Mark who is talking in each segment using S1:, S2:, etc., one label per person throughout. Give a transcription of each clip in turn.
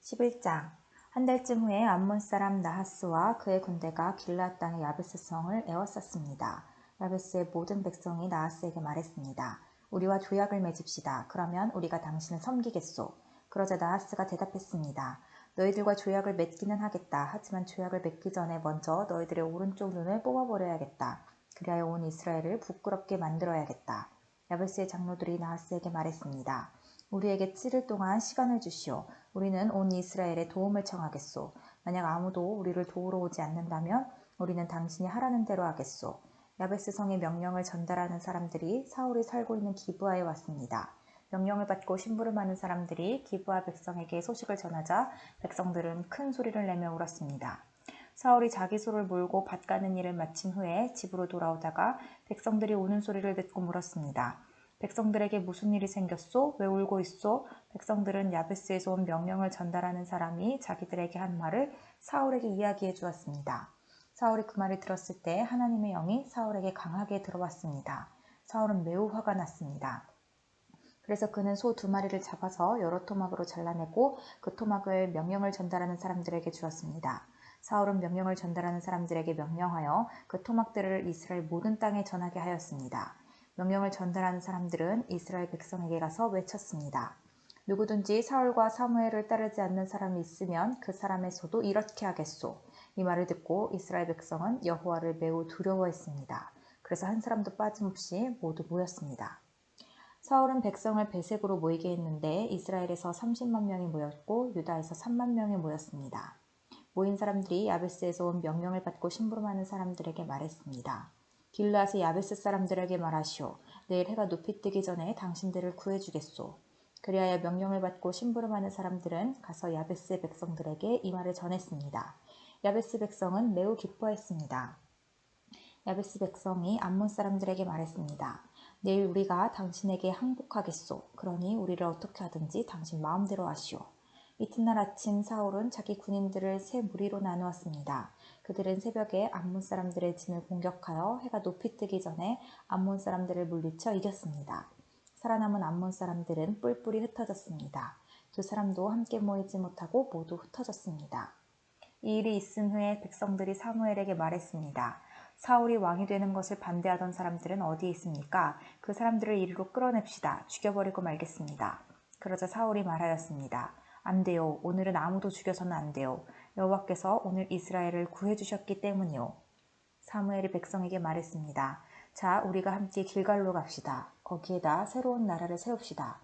S1: 11장. 한 달쯤 후에 암몬 사람 나하스와 그의 군대가 길르앗 땅의 야베스 성을 에워쌌습니다. 야베스의 모든 백성이 나하스에게 말했습니다. 우리와 조약을 맺읍시다. 그러면 우리가 당신을 섬기겠소. 그러자 나하스가 대답했습니다. 너희들과 조약을 맺기는 하겠다. 하지만 조약을 맺기 전에 먼저 너희들의 오른쪽 눈을 뽑아버려야겠다. 그리하여 온 이스라엘을 부끄럽게 만들어야겠다. 야베스의 장로들이 나하스에게 말했습니다. 우리에게 7일 동안 시간을 주시오. 우리는 온 이스라엘의 도움을 청하겠소. 만약 아무도 우리를 도우러 오지 않는다면 우리는 당신이 하라는 대로 하겠소. 야베스 성의 명령을 전달하는 사람들이 사울이 살고 있는 기브아에 왔습니다. 명령을 받고 심부름하는 사람들이 기브아 백성에게 소식을 전하자 백성들은 큰 소리를 내며 울었습니다. 사울이 자기 소를 몰고 밭 가는 일을 마친 후에 집으로 돌아오다가 백성들이 우는 소리를 듣고 물었습니다. 백성들에게 무슨 일이 생겼소? 왜 울고 있소? 백성들은 야베스에서 온 명령을 전달하는 사람이 자기들에게 한 말을 사울에게 이야기해 주었습니다. 사울이 그 말을 들었을 때 하나님의 영이 사울에게 강하게 들어왔습니다. 사울은 매우 화가 났습니다. 그래서 그는 소 2마리를 잡아서 여러 토막으로 잘라내고 그 토막을 명령을 전달하는 사람들에게 주었습니다. 사울은 명령을 전달하는 사람들에게 명령하여 그 토막들을 이스라엘 모든 땅에 전하게 하였습니다. 명령을 전달하는 사람들은 이스라엘 백성에게 가서 외쳤습니다. 누구든지 사울과 사무엘을 따르지 않는 사람이 있으면 그 사람의 소도 이렇게 하겠소. 이 말을 듣고 이스라엘 백성은 여호와를 매우 두려워했습니다. 그래서 한 사람도 빠짐없이 모두 모였습니다. 사울은 백성을 베색으로 모이게 했는데 이스라엘에서 30만 명이 모였고 유다에서 3만 명이 모였습니다. 모인 사람들이 야베스에서 온 명령을 받고 심부름하는 사람들에게 말했습니다. 길르앗의 야베스 사람들에게 말하시오. 내일 해가 높이 뜨기 전에 당신들을 구해주겠소. 그리하여 명령을 받고 심부름하는 사람들은 가서 야베스의 백성들에게 이 말을 전했습니다. 야베스 백성은 매우 기뻐했습니다. 야베스 백성이 암몬 사람들에게 말했습니다. 내일 우리가 당신에게 항복하겠소. 그러니 우리를 어떻게 하든지 당신 마음대로 하시오. 이튿날 아침 사울은 자기 군인들을 세 무리로 나누었습니다. 그들은 새벽에 암몬 사람들의 진을 공격하여 해가 높이 뜨기 전에 암몬 사람들을 물리쳐 이겼습니다. 살아남은 암몬 사람들은 뿔뿔이 흩어졌습니다. 2사람도 함께 모이지 못하고 모두 흩어졌습니다. 이 일이 있은 후에 백성들이 사무엘에게 말했습니다. 사울이 왕이 되는 것을 반대하던 사람들은 어디 있습니까? 그 사람들을 이리로 끌어냅시다. 죽여버리고 말겠습니다. 그러자 사울이 말하였습니다. 안 돼요. 오늘은 아무도 죽여서는 안 돼요. 여호와께서 오늘 이스라엘을 구해주셨기 때문이요. 사무엘이 백성에게 말했습니다. 자, 우리가 함께 길갈로 갑시다. 거기에다 새로운 나라를 세웁시다.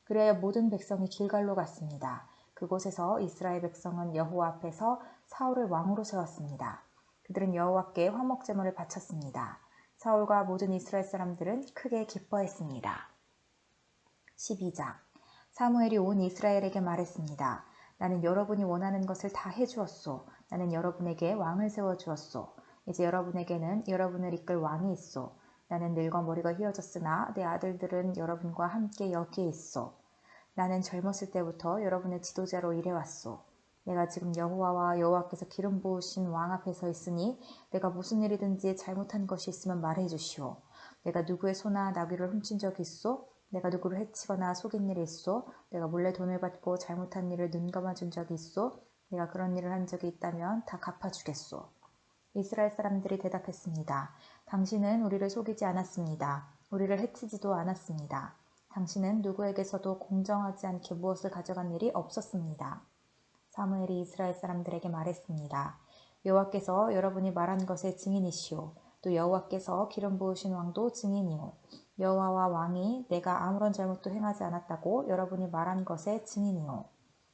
S1: 그래야 모든 백성이 길갈로 갔습니다. 그곳에서 이스라엘 백성은 여호와 앞에서 사울을 왕으로 세웠습니다. 그들은 여호와께 화목제물을 바쳤습니다. 사울과 모든 이스라엘 사람들은 크게 기뻐했습니다. 12장. 사무엘이 온 이스라엘에게 말했습니다. 나는 여러분이 원하는 것을 다 해주었소. 나는 여러분에게 왕을 세워주었소. 이제 여러분에게는 여러분을 이끌 왕이 있소. 나는 늙어 머리가 휘어졌으나 내 아들들은 여러분과 함께 여기에 있소. 나는 젊었을 때부터 여러분의 지도자로 일해왔소. 내가 지금 여호와와 여호와께서 기름 부으신 왕 앞에 서 있으니 내가 무슨 일이든지 잘못한 것이 있으면 말해 주시오. 내가 누구의 소나 나귀를 훔친 적이 있소? 내가 누구를 해치거나 속인 일이 있소? 내가 몰래 돈을 받고 잘못한 일을 눈감아 준 적이 있소? 내가 그런 일을 한 적이 있다면 다 갚아주겠소. 이스라엘 사람들이 대답했습니다. 당신은 우리를 속이지 않았습니다. 우리를 해치지도 않았습니다. 당신은 누구에게서도 공정하지 않게 무엇을 가져간 일이 없었습니다. 사무엘이 이스라엘 사람들에게 말했습니다. 여호와께서 여러분이 말한 것의 증인이시오. 또 여호와께서 기름 부으신 왕도 증인이오. 여호와와 왕이 내가 아무런 잘못도 행하지 않았다고 여러분이 말한 것의 증인이오.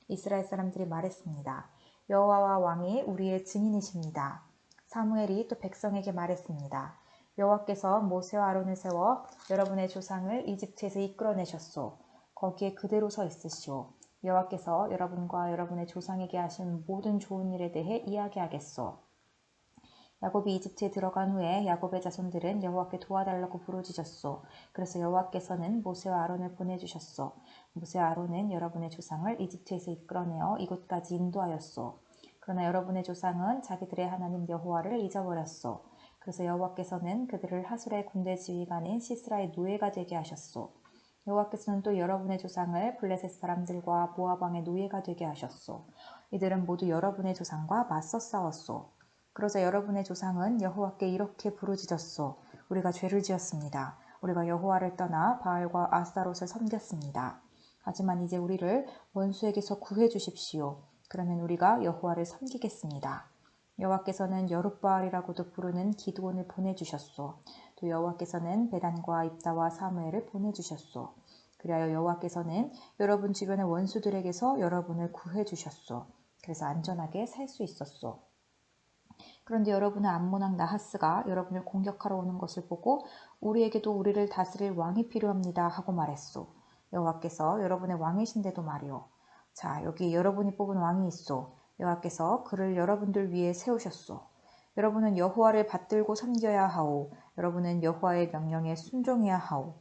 S1: 이스라엘 사람들이 말했습니다. 여호와와 왕이 우리의 증인이십니다. 사무엘이 또 백성에게 말했습니다. 여호와께서 모세와 아론을 세워 여러분의 조상을 이집트에서 이끌어내셨소. 거기에 그대로 서 있으시오. 여호와께서 여러분과 여러분의 조상에게 하신 모든 좋은 일에 대해 이야기하겠소. 야곱이 이집트에 들어간 후에 야곱의 자손들은 여호와께 도와달라고 부르짖었소. 그래서 여호와께서는 모세와 아론을 보내주셨소. 모세와 아론은 여러분의 조상을 이집트에서 이끌어내어 이곳까지 인도하였소. 그러나 여러분의 조상은 자기들의 하나님 여호와를 잊어버렸소. 그래서 여호와께서는 그들을 하술의 군대 지휘관인 시스라의 노예가 되게 하셨소. 여호와께서는 또 여러분의 조상을 블레셋 사람들과 모압 왕의 노예가 되게 하셨소. 이들은 모두 여러분의 조상과 맞서 싸웠소. 그러자 여러분의 조상은 여호와께 이렇게 부르짖었소. 우리가 죄를 지었습니다. 우리가 여호와를 떠나 바알과 아스타롯을 섬겼습니다. 하지만 이제 우리를 원수에게서 구해 주십시오. 그러면 우리가 여호와를 섬기겠습니다. 여호와께서는 여룻바알이라고도 부르는 기드온을 보내주셨소. 또 여호와께서는 베단과 입다와 사무엘을 보내주셨소. 그리하여 여호와께서는 여러분 주변의 원수들에게서 여러분을 구해 주셨소. 그래서 안전하게 살 수 있었소. 그런데 여러분의 암몬 왕 나하스가 여러분을 공격하러 오는 것을 보고 우리에게도 우리를 다스릴 왕이 필요합니다 하고 말했소. 여호와께서 여러분의 왕이신데도 말이오. 자, 여기 여러분이 뽑은 왕이 있소. 여호와께서 그를 여러분들 위에 세우셨소. 여러분은 여호와를 받들고 섬겨야 하오. 여러분은 여호와의 명령에 순종해야 하오.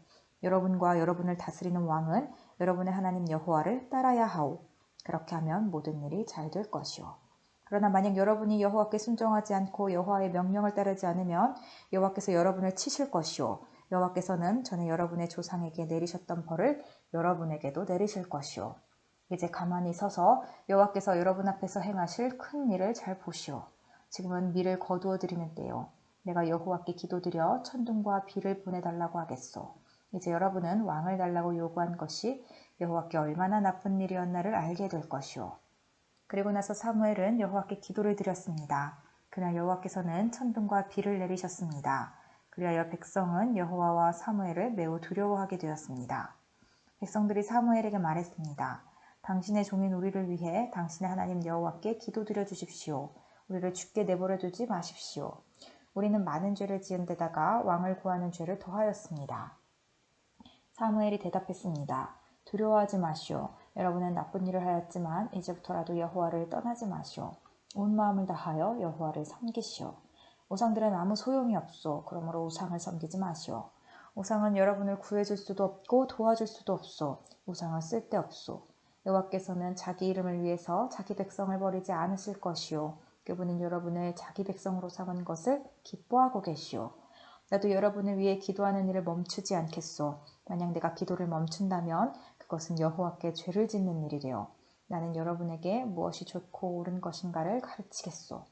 S1: 여러분과 여러분을 다스리는 왕은 여러분의 하나님 여호와를 따라야 하오. 그렇게 하면 모든 일이 잘 될 것이오. 그러나 만약 여러분이 여호와께 순종하지 않고 여호와의 명령을 따르지 않으면 여호와께서 여러분을 치실 것이오. 여호와께서는 전에 여러분의 조상에게 내리셨던 벌을 여러분에게도 내리실 것이오. 이제 가만히 서서 여호와께서 여러분 앞에서 행하실 큰 일을 잘 보시오. 지금은 밀을 거두어 드리는 때요. 내가 여호와께 기도드려 천둥과 비를 보내달라고 하겠소. 이제 여러분은 왕을 달라고 요구한 것이 여호와께 얼마나 나쁜 일이었나를 알게 될 것이오. 그리고 나서 사무엘은 여호와께 기도를 드렸습니다. 그날 여호와께서는 천둥과 비를 내리셨습니다. 그리하여 백성은 여호와와 사무엘을 매우 두려워하게 되었습니다. 백성들이 사무엘에게 말했습니다. 당신의 종인 우리를 위해 당신의 하나님 여호와께 기도드려 주십시오. 우리를 죽게 내버려 두지 마십시오. 우리는 많은 죄를 지은 데다가 왕을 구하는 죄를 더하였습니다. 사무엘이 대답했습니다. 두려워하지 마시오. 여러분은 나쁜 일을 하였지만 이제부터라도 여호와를 떠나지 마시오. 온 마음을 다하여 여호와를 섬기시오. 우상들은 아무 소용이 없소. 그러므로 우상을 섬기지 마시오. 우상은 여러분을 구해줄 수도 없고 도와줄 수도 없소. 우상은 쓸데없소. 여호와께서는 자기 이름을 위해서 자기 백성을 버리지 않으실 것이오. 그분은 여러분을 자기 백성으로 삼은 것을 기뻐하고 계시오. 나도 여러분을 위해 기도하는 일을 멈추지 않겠소. 만약 내가 기도를 멈춘다면 그것은 여호와께 죄를 짓는 일이래요. 나는 여러분에게 무엇이 좋고 옳은 것인가를 가르치겠소.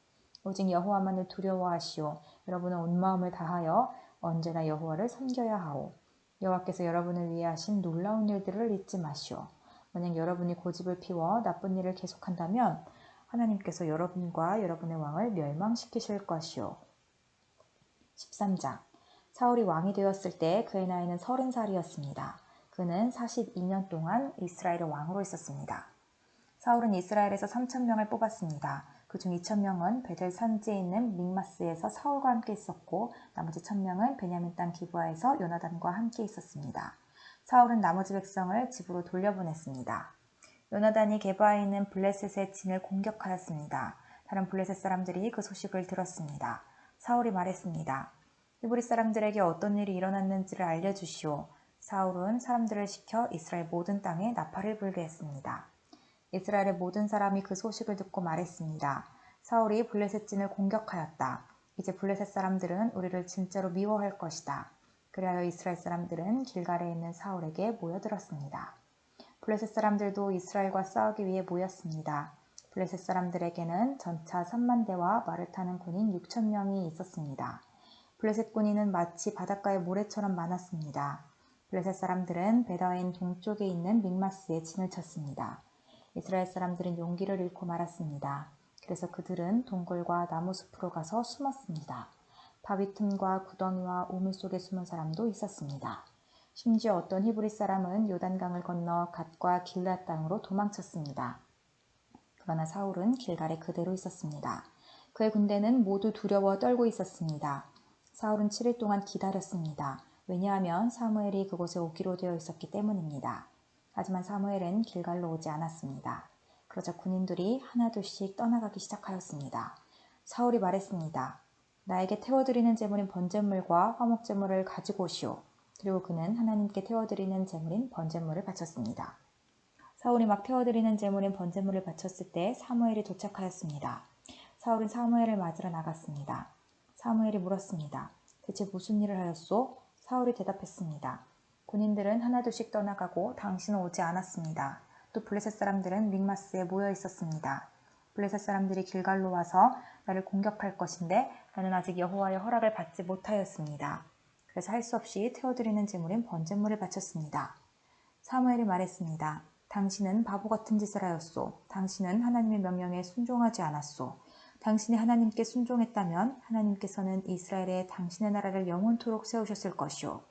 S1: 오직 여호와만을 두려워하시오. 여러분은 온 마음을 다하여 언제나 여호와를 섬겨야 하오. 여호와께서 여러분을 위해 하신 놀라운 일들을 잊지 마시오. 만약 여러분이 고집을 피워 나쁜 일을 계속한다면 하나님께서 여러분과 여러분의 왕을 멸망시키실 것이오. 13장. 사울이 왕이 되었을 때 그의 나이는 30살이었습니다. 그는 42년 동안 이스라엘의 왕으로 있었습니다. 사울은 이스라엘에서 3,000명을 뽑았습니다. 그중 2,000명은 베델 산지에 있는 믹마스에서 사울과 함께 있었고 나머지 1,000명은 베냐민 땅 기브아에서 요나단과 함께 있었습니다. 사울은 나머지 백성을 집으로 돌려보냈습니다. 요나단이 게바에 있는 블레셋의 진을 공격하였습니다. 다른 블레셋 사람들이 그 소식을 들었습니다. 사울이 말했습니다. 히브리 사람들에게 어떤 일이 일어났는지를 알려주시오. 사울은 사람들을 시켜 이스라엘 모든 땅에 나팔을 불게 했습니다. 이스라엘의 모든 사람이 그 소식을 듣고 말했습니다. 사울이 블레셋 진을 공격하였다. 이제 블레셋 사람들은 우리를 진짜로 미워할 것이다. 그리하여 이스라엘 사람들은 길갈에 있는 사울에게 모여들었습니다. 블레셋 사람들도 이스라엘과 싸우기 위해 모였습니다. 블레셋 사람들에게는 전차 3만 대와 말을 타는 군인 6,000명이 있었습니다. 블레셋 군인은 마치 바닷가의 모래처럼 많았습니다. 블레셋 사람들은 베다인 동쪽에 있는 믹마스에 진을 쳤습니다. 이스라엘 사람들은 용기를 잃고 말았습니다. 그래서 그들은 동굴과 나무 숲으로 가서 숨었습니다. 바위 틈과 구덩이와 우물 속에 숨은 사람도 있었습니다. 심지어 어떤 히브리 사람은 요단강을 건너 갓과 길앗 땅으로 도망쳤습니다. 그러나 사울은 길갈에 그대로 있었습니다. 그의 군대는 모두 두려워 떨고 있었습니다. 사울은 7일 동안 기다렸습니다. 왜냐하면 사무엘이 그곳에 오기로 되어 있었기 때문입니다. 하지만 사무엘은 길갈로 오지 않았습니다. 그러자 군인들이 하나둘씩 떠나가기 시작하였습니다. 사울이 말했습니다. 나에게 태워드리는 제물인 번제물과 화목제물을 가지고 오시오. 그리고 그는 하나님께 태워드리는 제물인 번제물을 바쳤습니다. 사울이 막 태워드리는 제물인 번제물을 바쳤을 때 사무엘이 도착하였습니다. 사울은 사무엘을 맞으러 나갔습니다. 사무엘이 물었습니다. 대체 무슨 일을 하였소? 사울이 대답했습니다. 군인들은 하나둘씩 떠나가고 당신은 오지 않았습니다. 또 블레셋 사람들은 믹마스에 모여 있었습니다. 블레셋 사람들이 길갈로 와서 나를 공격할 것인데 나는 아직 여호와의 허락을 받지 못하였습니다. 그래서 할 수 없이 태워드리는 제물인 번제물을 바쳤습니다. 사무엘이 말했습니다. 당신은 바보 같은 짓을 하였소. 당신은 하나님의 명령에 순종하지 않았소. 당신이 하나님께 순종했다면 하나님께서는 이스라엘에 당신의 나라를 영원토록 세우셨을 것이오.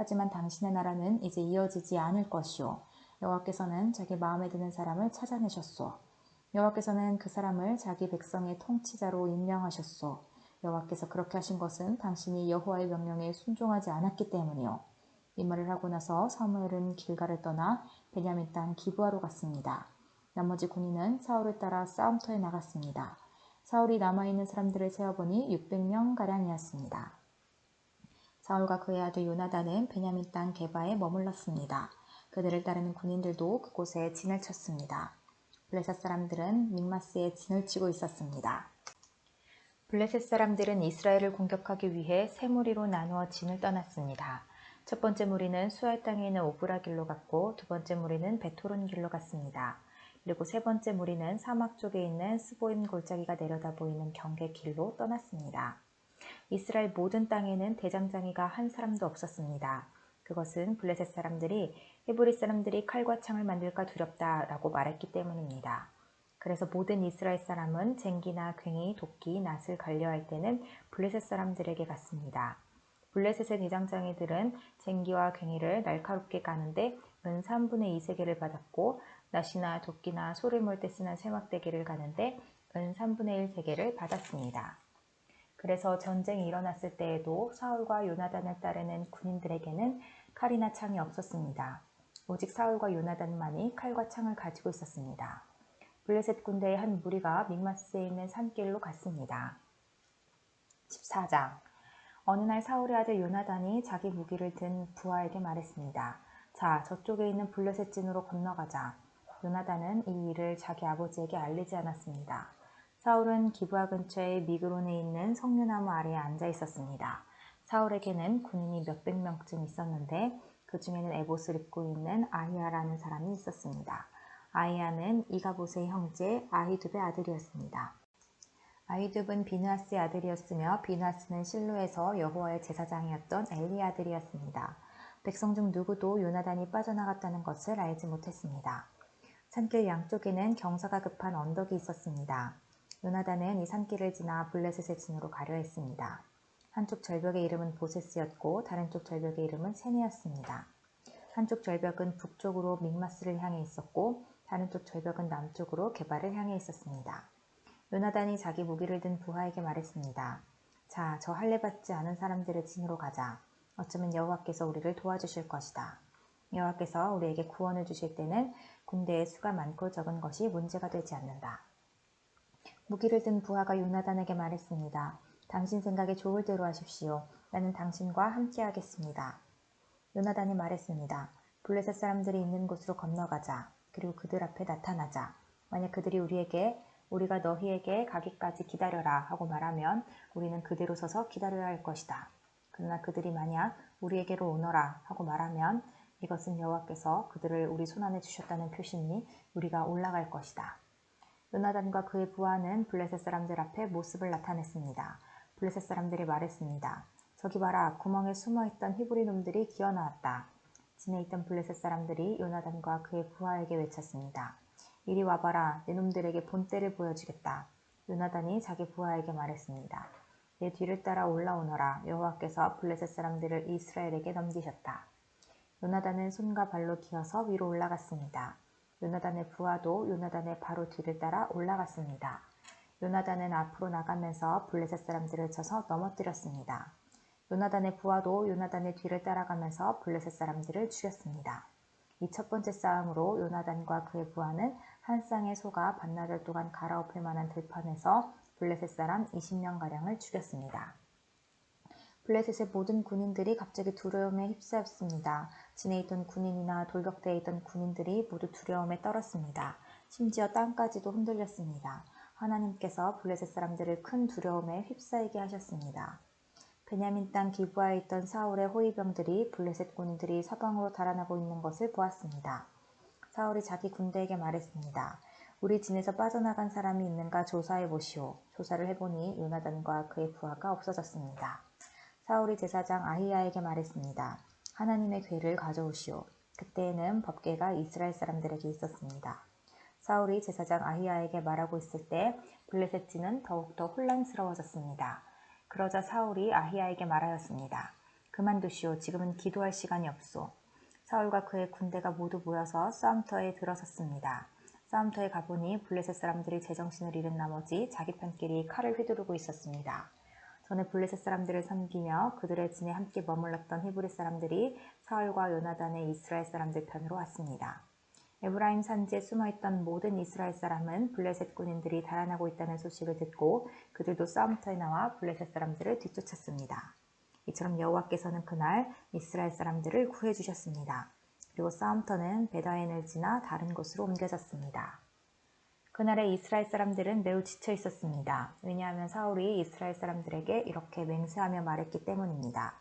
S1: 하지만 당신의 나라는 이제 이어지지 않을 것이오. 여호와께서는 자기 마음에 드는 사람을 찾아내셨소. 여호와께서는 그 사람을 자기 백성의 통치자로 임명하셨소. 여호와께서 그렇게 하신 것은 당신이 여호와의 명령에 순종하지 않았기 때문이오. 이 말을 하고 나서 사무엘은 길갈을 떠나 베냐민 땅 기브아로 갔습니다. 나머지 군인은 사울을 따라 싸움터에 나갔습니다. 사울이 남아있는 사람들을 세어보니 600명가량이었습니다. 사울과 그의 아들 요나단은 베냐민 땅 게바에 머물렀습니다. 그들을 따르는 군인들도 그곳에 진을 쳤습니다. 블레셋 사람들은 믹마스에 진을 치고 있었습니다. 블레셋 사람들은 이스라엘을 공격하기 위해 세 무리로 나누어 진을 떠났습니다. 첫 번째 무리는 수알 땅에 있는 오브라 길로 갔고 두 번째 무리는 베토론 길로 갔습니다. 그리고 세 번째 무리는 사막 쪽에 있는 스보임 골짜기가 내려다 보이는 경계 길로 떠났습니다. 이스라엘 모든 땅에는 대장장이가 한 사람도 없었습니다. 그것은 블레셋 사람들이 헤브리 사람들이 칼과 창을 만들까 두렵다라고 말했기 때문입니다. 그래서 모든 이스라엘 사람은 쟁기나 괭이, 도끼, 낫을 관리할 때는 블레셋 사람들에게 갔습니다. 블레셋의 대장장이들은 쟁기와 괭이를 날카롭게 까는데 은 3분의 2 세겔을 받았고 낫이나 도끼나 소를 몰 때 쓰는 세막대기를 가는데 은 3분의 1 세겔을 받았습니다. 그래서 전쟁이 일어났을 때에도 사울과 요나단을 따르는 군인들에게는 칼이나 창이 없었습니다. 오직 사울과 요나단만이 칼과 창을 가지고 있었습니다. 블레셋 군대의 한 무리가 믹마스에 있는 산길로 갔습니다. 14장. 어느 날 사울의 아들 요나단이 자기 무기를 든 부하에게 말했습니다. 자, 저쪽에 있는 블레셋 진으로 건너가자. 요나단은 이 일을 자기 아버지에게 알리지 않았습니다. 사울은 기브아 근처의 미그론에 있는 석류나무 아래에 앉아 있었습니다. 사울에게는 군인이 몇백 명쯤 있었는데 그 중에는 에봇을 입고 있는 아히야라는 사람이 있었습니다. 아히야는 이가봇의 형제 아히둡의 아들이었습니다. 아히둡은 비느하스의 아들이었으며 비느하스는 실로에서 여호와의 제사장이었던 엘리의 아들이었습니다. 백성 중 누구도 요나단이 빠져나갔다는 것을 알지 못했습니다. 산길 양쪽에는 경사가 급한 언덕이 있었습니다. 요나단은 이 산길을 지나 블레셋의 진으로 가려 했습니다. 한쪽 절벽의 이름은 보세스였고 다른 쪽 절벽의 이름은 세네였습니다. 한쪽 절벽은 북쪽으로 믹마스를 향해 있었고 다른 쪽 절벽은 남쪽으로 게바를 향해 있었습니다. 요나단이 자기 무기를 든 부하에게 말했습니다. 자, 저 할례 받지 않은 사람들의 진으로 가자. 어쩌면 여호와께서 우리를 도와주실 것이다. 여호와께서 우리에게 구원을 주실 때는 군대의 수가 많고 적은 것이 문제가 되지 않는다. 무기를 든 부하가 요나단에게 말했습니다. 당신 생각에 좋을 대로 하십시오. 나는 당신과 함께 하겠습니다. 요나단이 말했습니다. 블레셋 사람들이 있는 곳으로 건너가자. 그리고 그들 앞에 나타나자. 만약 그들이 우리가 너희에게 가기까지 기다려라 하고 말하면 우리는 그대로 서서 기다려야 할 것이다. 그러나 그들이 만약 우리에게로 오너라 하고 말하면 이것은 여호와께서 그들을 우리 손안에 주셨다는 표시니 우리가 올라갈 것이다. 요나단과 그의 부하는 블레셋 사람들 앞에 모습을 나타냈습니다. 블레셋 사람들이 말했습니다. 저기 봐라, 구멍에 숨어있던 히브리 놈들이 기어나왔다. 진에 있던 블레셋 사람들이 요나단과 그의 부하에게 외쳤습니다. 이리 와봐라, 내 놈들에게 본때를 보여주겠다. 요나단이 자기 부하에게 말했습니다. 내 뒤를 따라 올라오너라. 여호와께서 블레셋 사람들을 이스라엘에게 넘기셨다. 요나단은 손과 발로 기어서 위로 올라갔습니다. 요나단의 부하도 요나단의 바로 뒤를 따라 올라갔습니다. 요나단은 앞으로 나가면서 블레셋 사람들을 쳐서 넘어뜨렸습니다. 요나단의 부하도 요나단의 뒤를 따라가면서 블레셋 사람들을 죽였습니다. 이 첫 번째 싸움으로 요나단과 그의 부하는 한 쌍의 소가 반나절 동안 갈아엎을 만한 들판에서 블레셋 사람 20명가량을 죽였습니다. 블레셋의 모든 군인들이 갑자기 두려움에 휩싸였습니다. 진에 있던 군인이나 돌격대에 있던 군인들이 모두 두려움에 떨었습니다. 심지어 땅까지도 흔들렸습니다. 하나님께서 블레셋 사람들을 큰 두려움에 휩싸이게 하셨습니다. 베냐민 땅 기브아에 있던 사울의 호위병들이 블레셋 군인들이 사방으로 달아나고 있는 것을 보았습니다. 사울이 자기 군대에게 말했습니다. 우리 진에서 빠져나간 사람이 있는가 조사해 보시오. 조사를 해보니 요나단과 그의 부하가 없어졌습니다. 사울이 제사장 아히야에게 말했습니다. 하나님의 궤를 가져오시오. 그때에는 법궤가 이스라엘 사람들에게 있었습니다. 사울이 제사장 아히야에게 말하고 있을 때 블레셋진은 더욱더 혼란스러워졌습니다. 그러자 사울이 아히야에게 말하였습니다. 그만두시오. 지금은 기도할 시간이 없소. 사울과 그의 군대가 모두 모여서 싸움터에 들어섰습니다. 싸움터에 가보니 블레셋 사람들이 제정신을 잃은 나머지 자기 편끼리 칼을 휘두르고 있었습니다. 전에 블레셋 사람들을 섬기며 그들의 진에 함께 머물렀던 히브리 사람들이 사울과 요나단의 이스라엘 사람들 편으로 왔습니다. 에브라임 산지에 숨어있던 모든 이스라엘 사람은 블레셋 군인들이 달아나고 있다는 소식을 듣고 그들도 싸움터에 나와 블레셋 사람들을 뒤쫓았습니다. 이처럼 여호와께서는 그날 이스라엘 사람들을 구해주셨습니다. 그리고 싸움터는 베다엔을 지나 다른 곳으로 옮겨졌습니다. 그날의 이스라엘 사람들은 매우 지쳐 있었습니다. 왜냐하면 사울이 이스라엘 사람들에게 이렇게 맹세하며 말했기 때문입니다.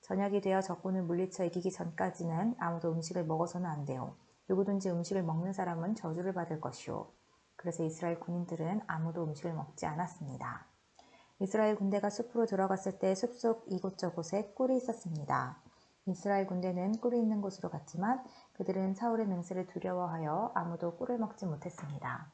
S1: 저녁이 되어 적군을 물리쳐 이기기 전까지는 아무도 음식을 먹어서는 안 돼요. 누구든지 음식을 먹는 사람은 저주를 받을 것이오. 그래서 이스라엘 군인들은 아무도 음식을 먹지 않았습니다. 이스라엘 군대가 숲으로 들어갔을 때 숲속 이곳저곳에 꿀이 있었습니다. 이스라엘 군대는 꿀이 있는 곳으로 갔지만 그들은 사울의 맹세를 두려워하여 아무도 꿀을 먹지 못했습니다.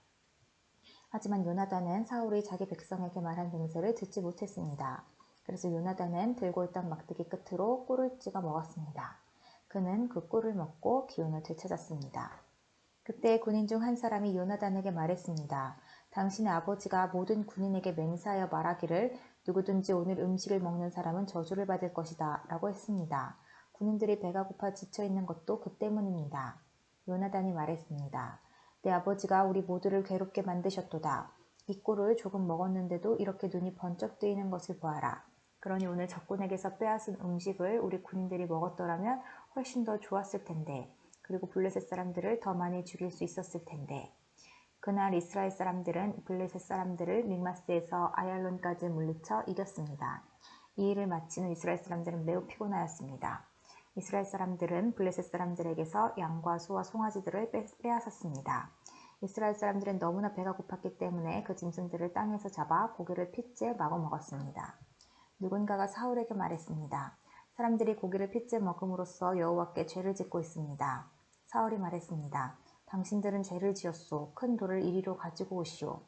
S1: 하지만 요나단은 사울이 자기 백성에게 말한 맹세를 듣지 못했습니다. 그래서 요나단은 들고 있던 막대기 끝으로 꿀을 찍어 먹었습니다. 그는 그 꿀을 먹고 기운을 되찾았습니다. 그때 군인 중 한 사람이 요나단에게 말했습니다. 당신의 아버지가 모든 군인에게 맹세하여 말하기를 누구든지 오늘 음식을 먹는 사람은 저주를 받을 것이다 라고 했습니다. 군인들이 배가 고파 지쳐있는 것도 그 때문입니다. 요나단이 말했습니다. 내 아버지가 우리 모두를 괴롭게 만드셨도다. 이 꿀을 조금 먹었는데도 이렇게 눈이 번쩍 뜨이는 것을 보아라. 그러니 오늘 적군에게서 빼앗은 음식을 우리 군인들이 먹었더라면 훨씬 더 좋았을 텐데, 그리고 블레셋 사람들을 더 많이 죽일 수 있었을 텐데. 그날 이스라엘 사람들은 블레셋 사람들을 믹마스에서 아얄론까지 물리쳐 이겼습니다. 이 일을 마친 후 이스라엘 사람들은 매우 피곤하였습니다. 이스라엘 사람들은 블레셋 사람들에게서 양과 소와 송아지들을 빼앗았습니다. 이스라엘 사람들은 너무나 배가 고팠기 때문에 그 짐승들을 땅에서 잡아 고기를 핏째 마구 먹었습니다. 누군가가 사울에게 말했습니다. 사람들이 고기를 핏째 먹음으로써 여호와께 죄를 짓고 있습니다. 사울이 말했습니다. 당신들은 죄를 지었소. 큰 돌을 이리로 가지고 오시오.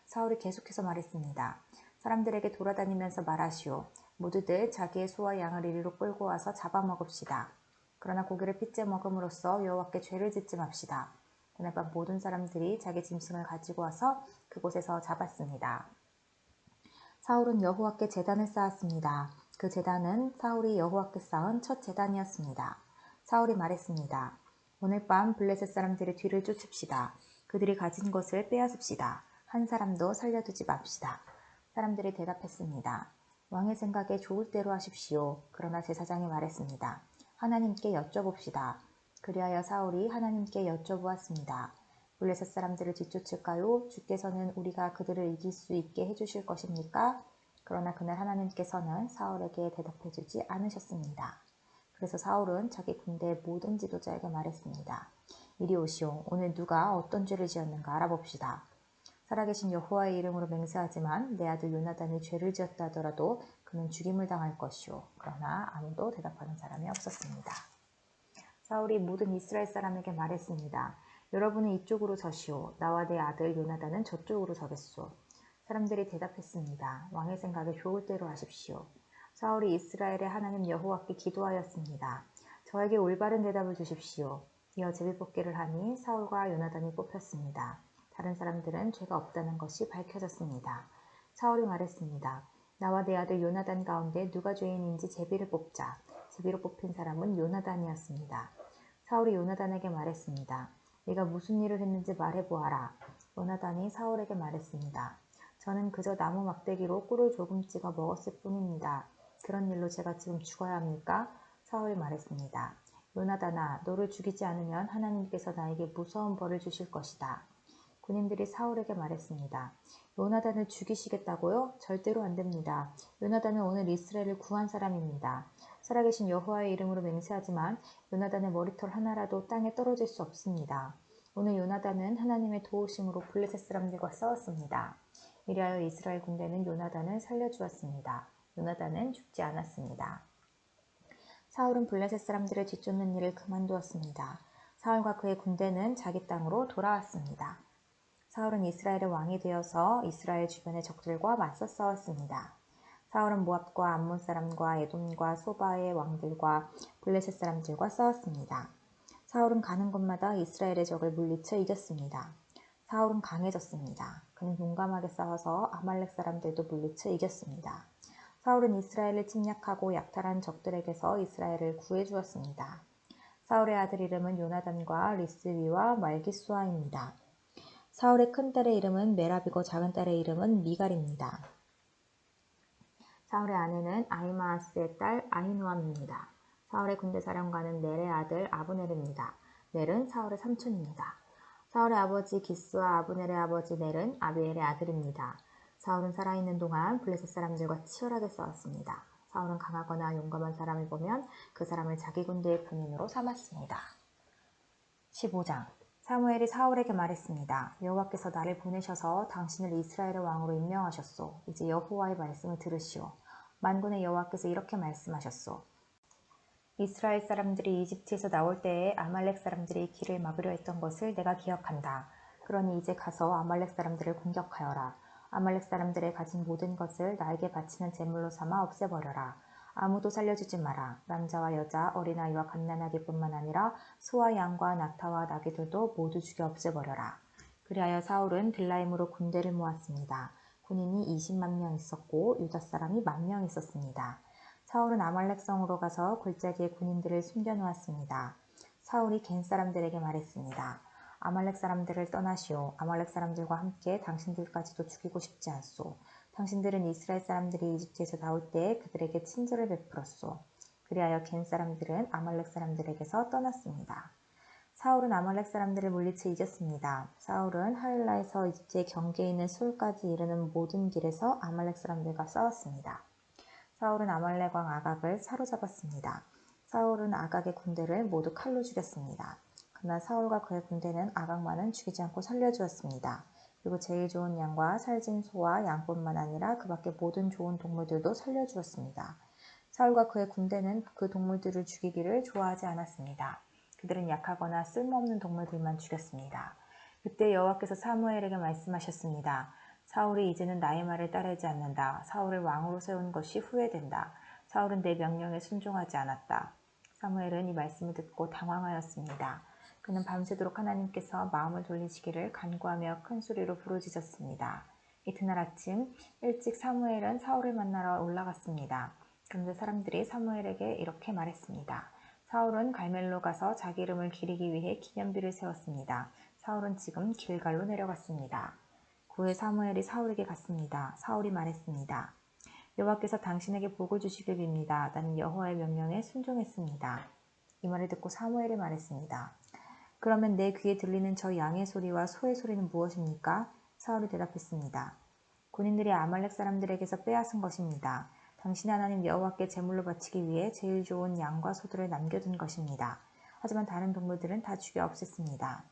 S1: 사울이 계속해서 말했습니다. 사람들에게 돌아다니면서 말하시오. 모두들 자기의 소와 양을 이리로 끌고 와서 잡아먹읍시다. 그러나 고기를 핏째 먹음으로써 여호와께 죄를 짓지 맙시다. 그날 밤 모든 사람들이 자기 짐승을 가지고 와서 그곳에서 잡았습니다. 사울은 여호와께 제단을 쌓았습니다. 그 제단은 사울이 여호와께 쌓은 첫 제단이었습니다. 사울이 말했습니다. 오늘 밤 블레셋 사람들의 뒤를 쫓읍시다. 그들이 가진 것을 빼앗읍시다. 한 사람도 살려두지 맙시다. 사람들이 대답했습니다. 왕의 생각에 좋을 대로 하십시오. 그러나 제사장이 말했습니다. 하나님께 여쭤봅시다. 그리하여 사울이 하나님께 여쭤보았습니다. 블레셋 사람들을 뒤쫓을까요? 주께서는 우리가 그들을 이길 수 있게 해주실 것입니까? 그러나 그날 하나님께서는 사울에게 대답해주지 않으셨습니다. 그래서 사울은 자기 군대의 모든 지도자에게 말했습니다. 이리 오시오. 오늘 누가 어떤 죄를 지었는가 알아봅시다. 살아계신 여호와의 이름으로 맹세하지만 내 아들 요나단이 죄를 지었다 하더라도 그는 죽임을 당할 것이오. 그러나 아무도 대답하는 사람이 없었습니다. 사울이 모든 이스라엘 사람에게 말했습니다. 여러분은 이쪽으로 서시오. 나와 내 아들 요나단은 저쪽으로 서겠소. 사람들이 대답했습니다. 왕의 생각에 좋을 대로 하십시오. 사울이 이스라엘의 하나님 여호와께 기도하였습니다. 저에게 올바른 대답을 주십시오. 이어 제비뽑기를 하니 사울과 요나단이 뽑혔습니다. 다른 사람들은 죄가 없다는 것이 밝혀졌습니다. 사울이 말했습니다. 나와 내 아들 요나단 가운데 누가 죄인인지 제비를 뽑자. 제비로 뽑힌 사람은 요나단이었습니다. 사울이 요나단에게 말했습니다. 네가 무슨 일을 했는지 말해보아라. 요나단이 사울에게 말했습니다. 저는 그저 나무 막대기로 꿀을 조금 찍어 먹었을 뿐입니다. 그런 일로 제가 지금 죽어야 합니까? 사울이 말했습니다. 요나단아, 너를 죽이지 않으면 하나님께서 나에게 무서운 벌을 주실 것이다. 군인들이 사울에게 말했습니다. 요나단을 죽이시겠다고요? 절대로 안 됩니다. 요나단은 오늘 이스라엘을 구한 사람입니다. 살아계신 여호와의 이름으로 맹세하지만 요나단의 머리털 하나라도 땅에 떨어질 수 없습니다. 오늘 요나단은 하나님의 도우심으로 블레셋 사람들과 싸웠습니다. 이리하여 이스라엘 군대는 요나단을 살려주었습니다. 요나단은 죽지 않았습니다. 사울은 블레셋 사람들을 뒤쫓는 일을 그만두었습니다. 사울과 그의 군대는 자기 땅으로 돌아왔습니다. 사울은 이스라엘의 왕이 되어서 이스라엘 주변의 적들과 맞서 싸웠습니다. 사울은 모압과 암몬 사람과 에돔과 소바의 왕들과 블레셋 사람들과 싸웠습니다. 사울은 가는 곳마다 이스라엘의 적을 물리쳐 이겼습니다. 사울은 강해졌습니다. 그는 용감하게 싸워서 아말렉 사람들도 물리쳐 이겼습니다. 사울은 이스라엘을 침략하고 약탈한 적들에게서 이스라엘을 구해주었습니다. 사울의 아들 이름은 요나단과 리스위와 말기수아입니다. 사울의 큰 딸의 이름은 메랍이고 작은 딸의 이름은 미갈입니다. 사울의 아내는 아히마아스의 딸 아히노암입니다. 사울의 군대 사령관은 넬의 아들 아브넬입니다. 넬은 사울의 삼촌입니다. 사울의 아버지 기스와 아브넬의 아버지 넬은 아비엘의 아들입니다. 사울은 살아있는 동안 블레셋 사람들과 치열하게 싸웠습니다. 사울은 강하거나 용감한 사람을 보면 그 사람을 자기 군대의 군인으로 삼았습니다. 15장 사무엘이 사울에게 말했습니다. 여호와께서 나를 보내셔서 당신을 이스라엘의 왕으로 임명하셨소. 이제 여호와의 말씀을 들으시오. 만군의 여호와께서 이렇게 말씀하셨소. 이스라엘 사람들이 이집트에서 나올 때에 아말렉 사람들이 길을 막으려 했던 것을 내가 기억한다. 그러니 이제 가서 아말렉 사람들을 공격하여라. 아말렉 사람들의 가진 모든 것을 나에게 바치는 제물로 삼아 없애버려라. 아무도 살려주지 마라. 남자와 여자, 어린아이와 갓난아기뿐만 아니라 소와 양과 낙타와 나귀들도 모두 죽여 없애버려라. 그리하여 사울은 들라임으로 군대를 모았습니다. 군인이 20만 명 있었고 유다 사람이 10,000명 있었습니다. 사울은 아말렉 성으로 가서 골짜기에 군인들을 숨겨놓았습니다. 사울이 겐 사람들에게 말했습니다. 아말렉 사람들을 떠나시오. 아말렉 사람들과 함께 당신들까지도 죽이고 싶지 않소. 당신들은 이스라엘 사람들이 이집트에서 나올 때 그들에게 친절을 베풀었소. 그리하여 겐 사람들은 아말렉 사람들에게서 떠났습니다. 사울은 아말렉 사람들을 물리쳐 이겼습니다. 사울은 하일라에서 이집트의 경계에 있는 수울까지 이르는 모든 길에서 아말렉 사람들과 싸웠습니다. 사울은 아말렉 왕 아각을 사로잡았습니다. 사울은 아각의 군대를 모두 칼로 죽였습니다. 그러나 사울과 그의 군대는 아각만은 죽이지 않고 살려주었습니다. 그리고 제일 좋은 양과 살진 소와 양뿐만 아니라 그 밖의 모든 좋은 동물들도 살려주었습니다. 사울과 그의 군대는 그 동물들을 죽이기를 좋아하지 않았습니다. 그들은 약하거나 쓸모없는 동물들만 죽였습니다. 그때 여호와께서 사무엘에게 말씀하셨습니다. 사울이 이제는 나의 말을 따르지 않는다. 사울을 왕으로 세운 것이 후회된다. 사울은 내 명령에 순종하지 않았다. 사무엘은 이 말씀을 듣고 당황하였습니다. 그는 밤새도록 하나님께서 마음을 돌리시기를 간구하며 큰 소리로 부르짖었습니다. 이튿날 아침 일찍 사무엘은 사울을 만나러 올라갔습니다. 그런데 사람들이 사무엘에게 이렇게 말했습니다. 사울은 갈멜로 가서 자기 이름을 기리기 위해 기념비를 세웠습니다. 사울은 지금 길갈로 내려갔습니다. 그 후에 사무엘이 사울에게 갔습니다. 사울이 말했습니다. 여호와께서 당신에게 복을 주시길 빕니다. 나는 여호와의 명령에 순종했습니다. 이 말을 듣고 사무엘이 말했습니다. 그러면 내 귀에 들리는 저 양의 소리와 소의 소리는 무엇입니까? 사울이 대답했습니다. 군인들이 아말렉 사람들에게서 빼앗은 것입니다. 당신의 하나님 여호와께 제물로 바치기 위해 제일 좋은 양과 소들을 남겨둔 것입니다. 하지만 다른 동물들은 다 죽여 없앴습니다.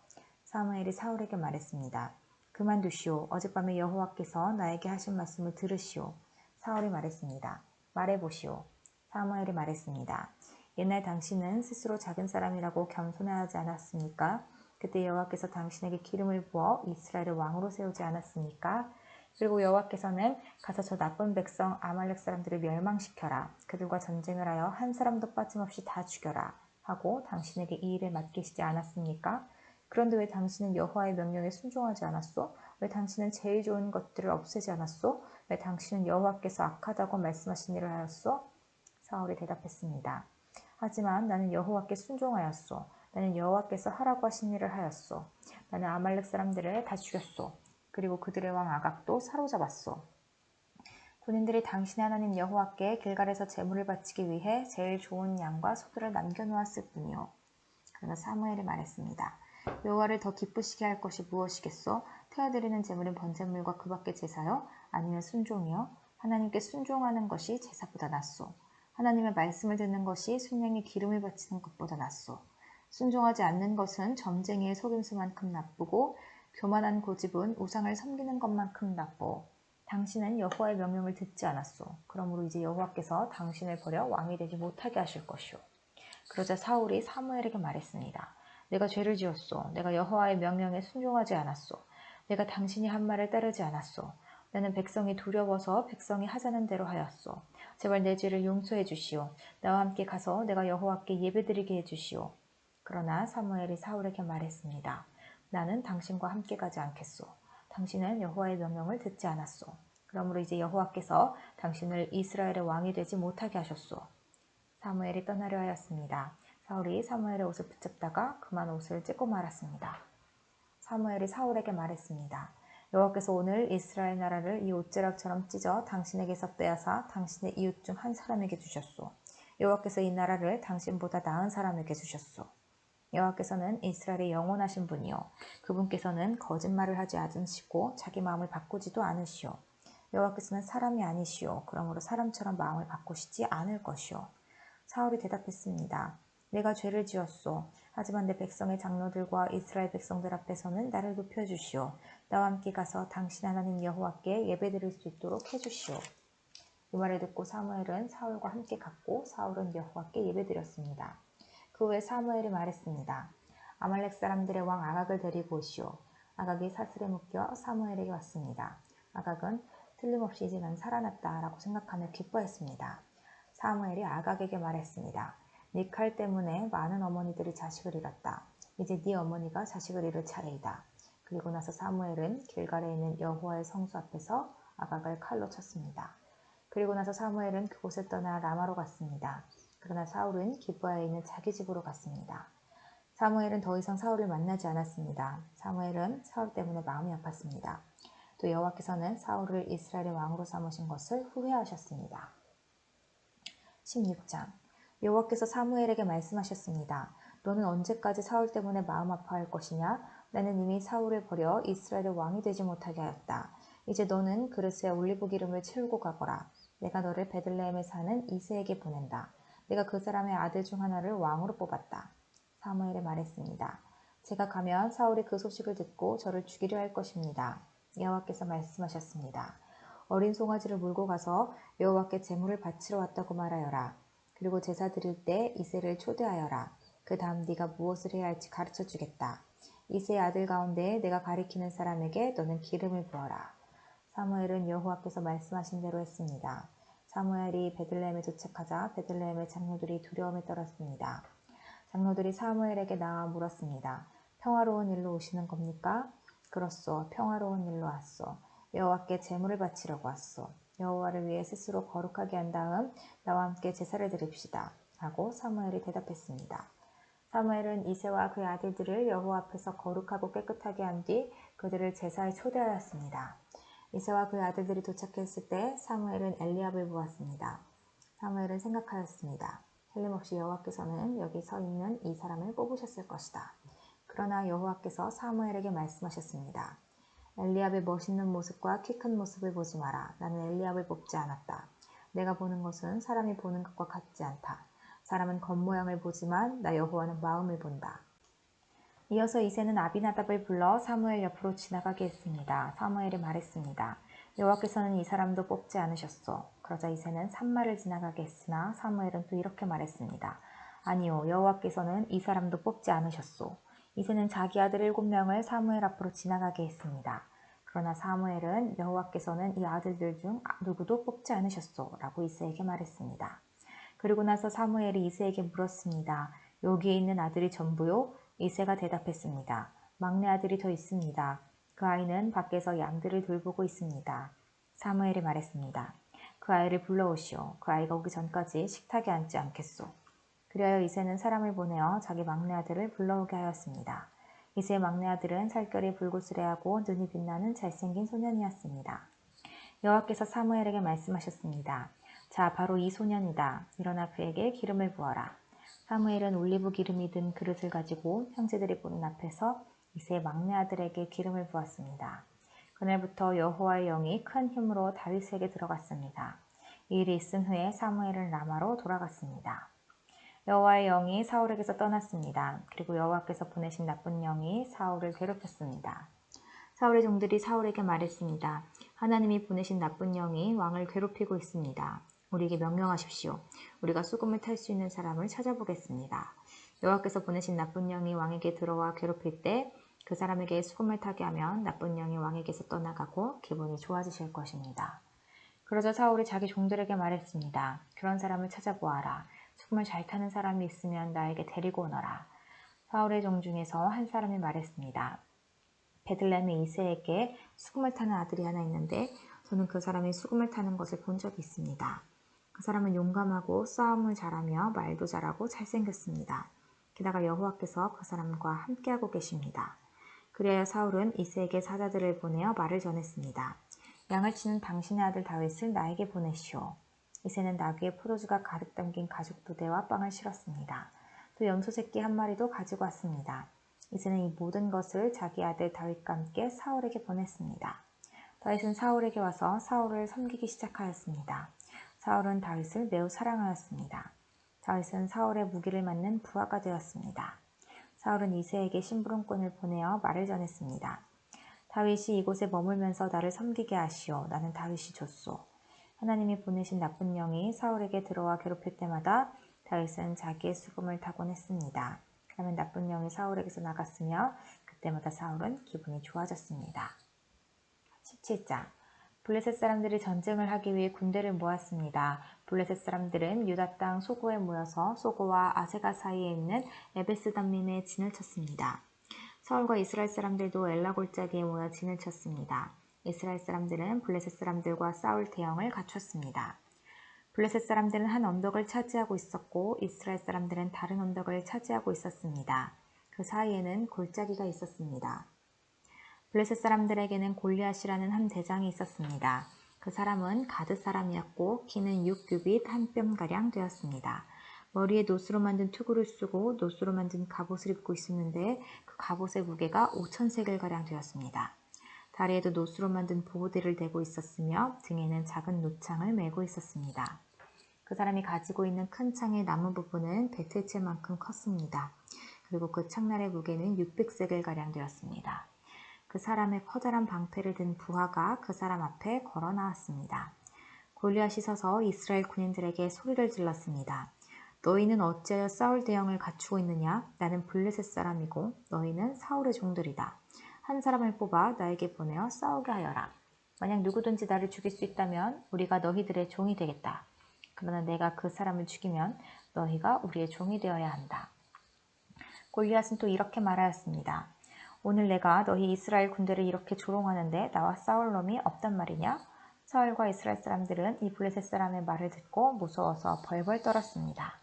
S1: 사무엘이 사울에게 말했습니다. 그만두시오. 어젯밤에 여호와께서 나에게 하신 말씀을 들으시오. 사울이 말했습니다. 말해보시오. 사무엘이 말했습니다. 옛날 당신은 스스로 작은 사람이라고 겸손해하지 않았습니까? 그때 여호와께서 당신에게 기름을 부어 이스라엘을 왕으로 세우지 않았습니까? 그리고 여호와께서는 가서 저 나쁜 백성 아말렉 사람들을 멸망시켜라. 그들과 전쟁을 하여 한 사람도 빠짐없이 다 죽여라. 하고 당신에게 이 일을 맡기시지 않았습니까? 그런데 왜 당신은 여호와의 명령에 순종하지 않았소? 왜 당신은 제일 좋은 것들을 없애지 않았소? 왜 당신은 여호와께서 악하다고 말씀하신 일을 하였소? 사울이 대답했습니다. 하지만 나는 여호와께 순종하였소. 나는 여호와께서 하라고 하신 일을 하였소. 나는 아말렉 사람들을 다 죽였소. 그리고 그들의 왕 아각도 사로잡았소. 군인들이 당신의 하나님 여호와께 길갈에서 제물을 바치기 위해 제일 좋은 양과 소들을 남겨놓았을 뿐이요. 그러나 사무엘이 말했습니다. 여호와를 더 기쁘시게 할 것이 무엇이겠소? 태워드리는 제물은 번제물과 그 밖의 제사요? 아니면 순종이요? 하나님께 순종하는 것이 제사보다 낫소. 하나님의 말씀을 듣는 것이 순양의 기름을 바치는 것보다 낫소. 순종하지 않는 것은 점쟁이의 속임수만큼 나쁘고 교만한 고집은 우상을 섬기는 것만큼 나쁘. 당신은 여호와의 명령을 듣지 않았소. 그러므로 이제 여호와께서 당신을 버려 왕이 되지 못하게 하실 것이오. 그러자 사울이 사무엘에게 말했습니다. 내가 죄를 지었소. 내가 여호와의 명령에 순종하지 않았소. 내가 당신이 한 말을 따르지 않았소. 나는 백성이 두려워서 백성이 하자는 대로 하였소. 제발 내 죄를 용서해 주시오. 나와 함께 가서 내가 여호와께 예배드리게 해 주시오. 그러나 사무엘이 사울에게 말했습니다. 나는 당신과 함께 가지 않겠소. 당신은 여호와의 명령을 듣지 않았소. 그러므로 이제 여호와께서 당신을 이스라엘의 왕이 되지 못하게 하셨소. 사무엘이 떠나려 하였습니다. 사울이 사무엘의 옷을 붙잡다가 그만 옷을 찢고 말았습니다. 사무엘이 사울에게 말했습니다. 여호와께서 오늘 이스라엘 나라를 이 옷자락처럼 찢어 당신에게서 빼앗아 당신의 이웃 중 한 사람에게 주셨소. 여호와께서 이 나라를 당신보다 나은 사람에게 주셨소. 여호와께서는 이스라엘의 영원하신 분이요 그분께서는 거짓말을 하지 않으시고 자기 마음을 바꾸지도 않으시오. 여호와께서는 사람이 아니시오. 그러므로 사람처럼 마음을 바꾸시지 않을 것이오. 사울이 대답했습니다. 내가 죄를 지었소. 하지만 내 백성의 장로들과 이스라엘 백성들 앞에서는 나를 높여주시오. 나와 함께 가서 당신 하나님 여호와께 예배드릴 수 있도록 해주시오. 이 말을 듣고 사무엘은 사울과 함께 갔고 사울은 여호와께 예배드렸습니다. 그 후에 사무엘이 말했습니다. 아말렉 사람들의 왕 아각을 데리고 오시오. 아각이 사슬에 묶여 사무엘에게 왔습니다. 아각은 틀림없이 이제 난 살아났다라고 생각하며 기뻐했습니다. 사무엘이 아각에게 말했습니다. 네 칼 때문에 많은 어머니들이 자식을 잃었다. 이제 네 어머니가 자식을 잃을 차례이다. 그리고 나서 사무엘은 길갈에 있는 여호와의 성수 앞에서 아각을 칼로 쳤습니다. 그리고 나서 사무엘은 그곳을 떠나 라마로 갔습니다. 그러나 사울은 기브아에 있는 자기 집으로 갔습니다. 사무엘은 더 이상 사울을 만나지 않았습니다. 사무엘은 사울 때문에 마음이 아팠습니다. 또 여호와께서는 사울을 이스라엘의 왕으로 삼으신 것을 후회하셨습니다. 16장 여호와께서 사무엘에게 말씀하셨습니다. 너는 언제까지 사울 때문에 마음 아파할 것이냐? 나는 이미 사울을 버려 이스라엘의 왕이 되지 못하게 하였다. 이제 너는 그릇에 올리브 기름을 채우고 가거라. 내가 너를 베들레헴에 사는 이새에게 보낸다. 내가 그 사람의 아들 중 하나를 왕으로 뽑았다. 사무엘이 말했습니다. 제가 가면 사울이 그 소식을 듣고 저를 죽이려 할 것입니다. 여호와께서 말씀하셨습니다. 어린 송아지를 몰고 가서 여호와께 제물을 바치러 왔다고 말하여라. 그리고 제사 드릴 때 이새를 초대하여라. 그 다음 네가 무엇을 해야 할지 가르쳐 주겠다. 이새의 아들 가운데 내가 가리키는 사람에게 너는 기름을 부어라. 사무엘은 여호와께서 말씀하신 대로 했습니다. 사무엘이 베들레헴에 도착하자 베들레헴의 장로들이 두려움에 떨었습니다. 장로들이 사무엘에게 나와 물었습니다. 평화로운 일로 오시는 겁니까? 그렇소. 평화로운 일로 왔소. 여호와께 제물을 바치려고 왔소. 여호와를 위해 스스로 거룩하게 한 다음 나와 함께 제사를 드립시다. 하고 사무엘이 대답했습니다. 사무엘은 이새와 그의 아들들을 여호와 앞에서 거룩하고 깨끗하게 한 뒤 그들을 제사에 초대하였습니다. 이새와 그의 아들들이 도착했을 때 사무엘은 엘리압을 보았습니다. 사무엘은 생각하였습니다. 틀림없이 여호와께서는 여기 서 있는 이 사람을 뽑으셨을 것이다. 그러나 여호와께서 사무엘에게 말씀하셨습니다. 엘리압의 멋있는 모습과 키 큰 모습을 보지 마라. 나는 엘리압을 뽑지 않았다. 내가 보는 것은 사람이 보는 것과 같지 않다. 사람은 겉모양을 보지만 나 여호와는 마음을 본다. 이어서 이새는 아비나답을 불러 사무엘 옆으로 지나가게 했습니다. 사무엘이 말했습니다. 여호와께서는 이 사람도 뽑지 않으셨소. 그러자 이새는 산마를 지나가게 했으나 사무엘은 또 이렇게 말했습니다. 아니요, 여호와께서는 이 사람도 뽑지 않으셨소. 이새는 자기 아들 7명을 사무엘 앞으로 지나가게 했습니다. 그러나 사무엘은 여호와께서는 이 아들들 중 누구도 뽑지 않으셨소 라고 이새에게 말했습니다. 그리고 나서 사무엘이 이새에게 물었습니다. 여기에 있는 아들이 전부요? 이새가 대답했습니다. 막내 아들이 더 있습니다. 그 아이는 밖에서 양들을 돌보고 있습니다. 사무엘이 말했습니다. 그 아이를 불러오시오. 그 아이가 오기 전까지 식탁에 앉지 않겠소. 그리하여 이새는 사람을 보내어 자기 막내 아들을 불러오게 하였습니다. 이새의 막내 아들은 살결이 불그스레하고 눈이 빛나는 잘생긴 소년이었습니다. 여호와께서 사무엘에게 말씀하셨습니다. 자, 바로 이 소년이다. 일어나 그에게 기름을 부어라. 사무엘은 올리브 기름이 든 그릇을 가지고 형제들이 보는 앞에서 이새의 막내 아들에게 기름을 부었습니다. 그날부터 여호와의 영이 큰 힘으로 다윗에게 들어갔습니다. 이 일이 있은 후에 사무엘은 라마로 돌아갔습니다. 여호와의 영이 사울에게서 떠났습니다. 그리고 여호와께서 보내신 나쁜 영이 사울을 괴롭혔습니다. 사울의 종들이 사울에게 말했습니다. 하나님이 보내신 나쁜 영이 왕을 괴롭히고 있습니다. 우리에게 명령하십시오. 우리가 수금을 탈 수 있는 사람을 찾아보겠습니다. 여호와께서 보내신 나쁜 영이 왕에게 들어와 괴롭힐 때 그 사람에게 수금을 타게 하면 나쁜 영이 왕에게서 떠나가고 기분이 좋아지실 것입니다. 그러자 사울이 자기 종들에게 말했습니다. 그런 사람을 찾아보아라. 수금을 잘 타는 사람이 있으면 나에게 데리고 오너라. 사울의 종 중에서 한 사람이 말했습니다. 베들레헴의 이새에게 수금을 타는 아들이 하나 있는데 저는 그 사람이 수금을 타는 것을 본 적이 있습니다. 그 사람은 용감하고 싸움을 잘하며 말도 잘하고 잘생겼습니다. 게다가 여호와께서 그 사람과 함께하고 계십니다. 그래야 사울은 이새에게 사자들을 보내어 말을 전했습니다. 양을 치는 당신의 아들 다윗을 나에게 보내시오. 이새는 나귀에 포도주가 가득 담긴 가죽 2대와 빵을 실었습니다. 또 염소 새끼 한 마리도 가지고 왔습니다. 이새는 이 모든 것을 자기 아들 다윗과 함께 사울에게 보냈습니다. 다윗은 사울에게 와서 사울을 섬기기 시작하였습니다. 사울은 다윗을 매우 사랑하였습니다. 다윗은 사울의 무기를 맞는 부하가 되었습니다. 사울은 이새에게 심부름꾼을 보내어 말을 전했습니다. 다윗이 이곳에 머물면서 나를 섬기게 하시오. 나는 다윗이 좋소. 하나님이 보내신 나쁜 영이 사울에게 들어와 괴롭힐 때마다 다윗은 자기의 수금을 타곤 했습니다. 그러면 나쁜 영이 사울에게서 나갔으며 그때마다 사울은 기분이 좋아졌습니다. 17장 블레셋 사람들이 전쟁을 하기 위해 군대를 모았습니다. 블레셋 사람들은 유다 땅 소고에 모여서 소고와 아세가 사이에 있는 에베스담림에 진을 쳤습니다. 사울과 이스라엘 사람들도 엘라 골짜기에 모여 진을 쳤습니다. 이스라엘 사람들은 블레셋 사람들과 싸울 대형을 갖췄습니다. 블레셋 사람들은 한 언덕을 차지하고 있었고 이스라엘 사람들은 다른 언덕을 차지하고 있었습니다. 그 사이에는 골짜기가 있었습니다. 블레셋 사람들에게는 골리앗이라는 한 대장이 있었습니다. 그 사람은 가드 사람이었고 키는 6규빗 한 뼘가량 되었습니다. 머리에 노스로 만든 투구를 쓰고 노스로 만든 갑옷을 입고 있었는데 그 갑옷의 무게가 5,000세겔가량 되었습니다. 다리에도 노스로 만든 보호대를 대고 있었으며 등에는 작은 노창을 메고 있었습니다. 그 사람이 가지고 있는 큰 창의 나무 부분은 배틀채만큼 컸습니다. 그리고 그 창날의 무게는 600세겔가량 되었습니다. 그 사람의 커다란 방패를 든 부하가 그 사람 앞에 걸어 나왔습니다. 골리앗이 서서 이스라엘 군인들에게 소리를 질렀습니다. 너희는 어찌하여 사울 대형을 갖추고 있느냐? 나는 블레셋 사람이고 너희는 사울의 종들이다. 한 사람을 뽑아 나에게 보내어 싸우게 하여라. 만약 누구든지 나를 죽일 수 있다면 우리가 너희들의 종이 되겠다. 그러나 내가 그 사람을 죽이면 너희가 우리의 종이 되어야 한다. 골리앗은 또 이렇게 말하였습니다. 오늘 내가 너희 이스라엘 군대를 이렇게 조롱하는데 나와 싸울 놈이 없단 말이냐? 사울과 이스라엘 사람들은 이 블레셋 사람의 말을 듣고 무서워서 벌벌 떨었습니다.